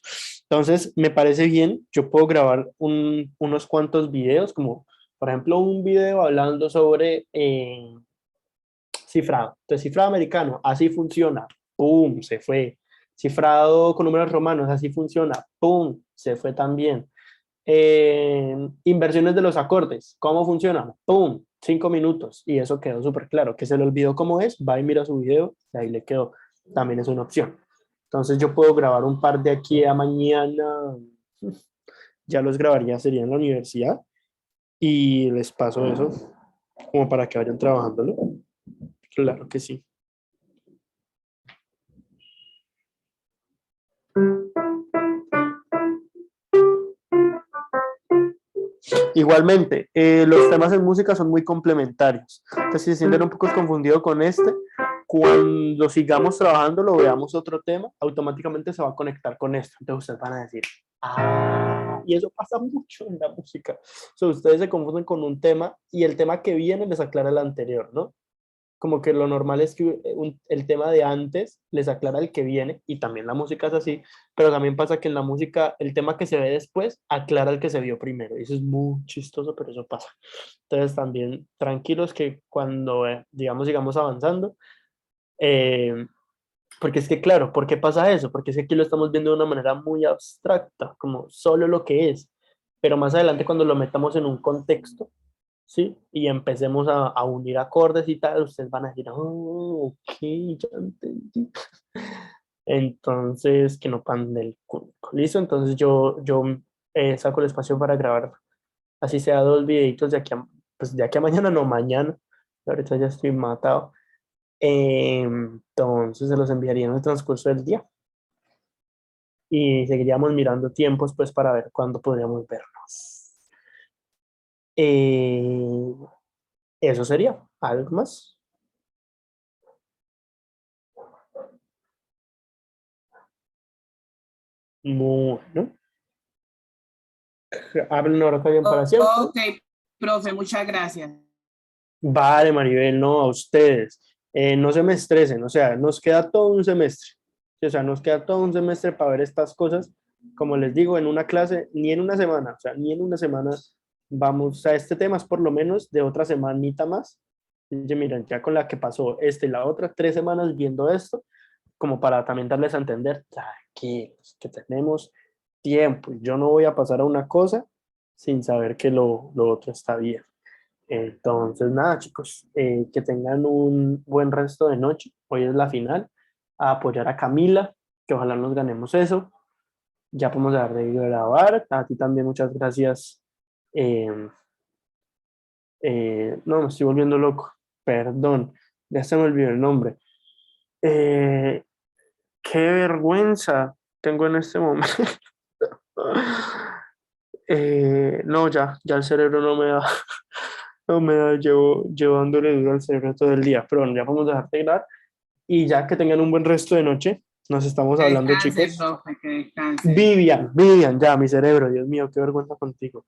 Entonces, me parece bien, yo puedo grabar unos cuantos videos, como por ejemplo un video hablando sobre cifrado. Entonces, cifrado americano, así funciona, ¡pum! Se fue. Cifrado con números romanos, así funciona, ¡pum! Se fue también. Inversiones de los acordes, ¿cómo funciona? ¡Pum! 5 minutos y eso quedó súper claro. Que se le olvidó cómo es, va y mira su video y ahí le quedó. También es una opción. Entonces yo puedo grabar un par de aquí a mañana, ya los grabaría, sería en la universidad y les paso eso como para que vayan trabajándolo. Claro que sí. Igualmente, los temas en música son muy complementarios. Entonces, si se sienten un poco confundidos con este, cuando sigamos trabajando, lo veamos otro tema, automáticamente se va a conectar con esto. Entonces, ustedes van a decir, ah, y eso pasa mucho en la música. O sea, ustedes se confunden con un tema y el tema que viene les aclara el anterior, ¿no? Como que lo normal es que el tema de antes les aclara el que viene, y también la música es así, pero también pasa que en la música el tema que se ve después aclara el que se vio primero, y eso es muy chistoso, pero eso pasa. Entonces también tranquilos que cuando, digamos, sigamos avanzando, eh, porque es que claro, ¿por qué pasa eso? Porque es que aquí lo estamos viendo de una manera muy abstracta, como solo lo que es, pero más adelante cuando lo metamos en un contexto, ¿sí? Y empecemos a unir acordes y tal, ustedes van a decir, oh, ok, ya entendí. Entonces, que no pan del cúnico. ¿Listo? Entonces yo saco el espacio para grabar, así sea 2 videitos de aquí a, pues de aquí a mañana, no mañana. Ahorita ya estoy matado. Entonces se los enviaría en el transcurso del día. Y seguiríamos mirando tiempos, pues, para ver cuándo podríamos vernos. Eso sería. ¿Algo más? Bueno. Hablen ahora también para siempre. Ok, profe, muchas gracias. Vale, Maribel, no, a ustedes. No se me estresen, o sea, nos queda todo un semestre. O sea, nos queda todo un semestre para ver estas cosas. Como les digo, en una clase, ni en una semana, o sea, ni en una semana vamos a este tema, es por lo menos de otra semanita más. Y miren, ya con la que pasó y la otra, 3 semanas viendo esto, como para también darles a entender, tranquilos, que tenemos tiempo. Yo no voy a pasar a una cosa sin saber que lo otro está bien. Entonces, nada, chicos, que tengan un buen resto de noche. Hoy es la final. A apoyar a Camila, que ojalá nos ganemos eso. Ya podemos dejar de grabar. A ti también, muchas gracias. No, me estoy volviendo loco. Perdón, ya se me olvidó el nombre. Qué vergüenza tengo en este momento. No, ya el cerebro no me da. No me da, llevándole duro al cerebro todo el día. Pero bueno, ya vamos a dejar de grabar. Y ya que tengan un buen resto de noche, nos estamos Que hablando, descanse, chicos. profe, que descanse. Vivian, ya, mi cerebro, Dios mío, qué vergüenza contigo.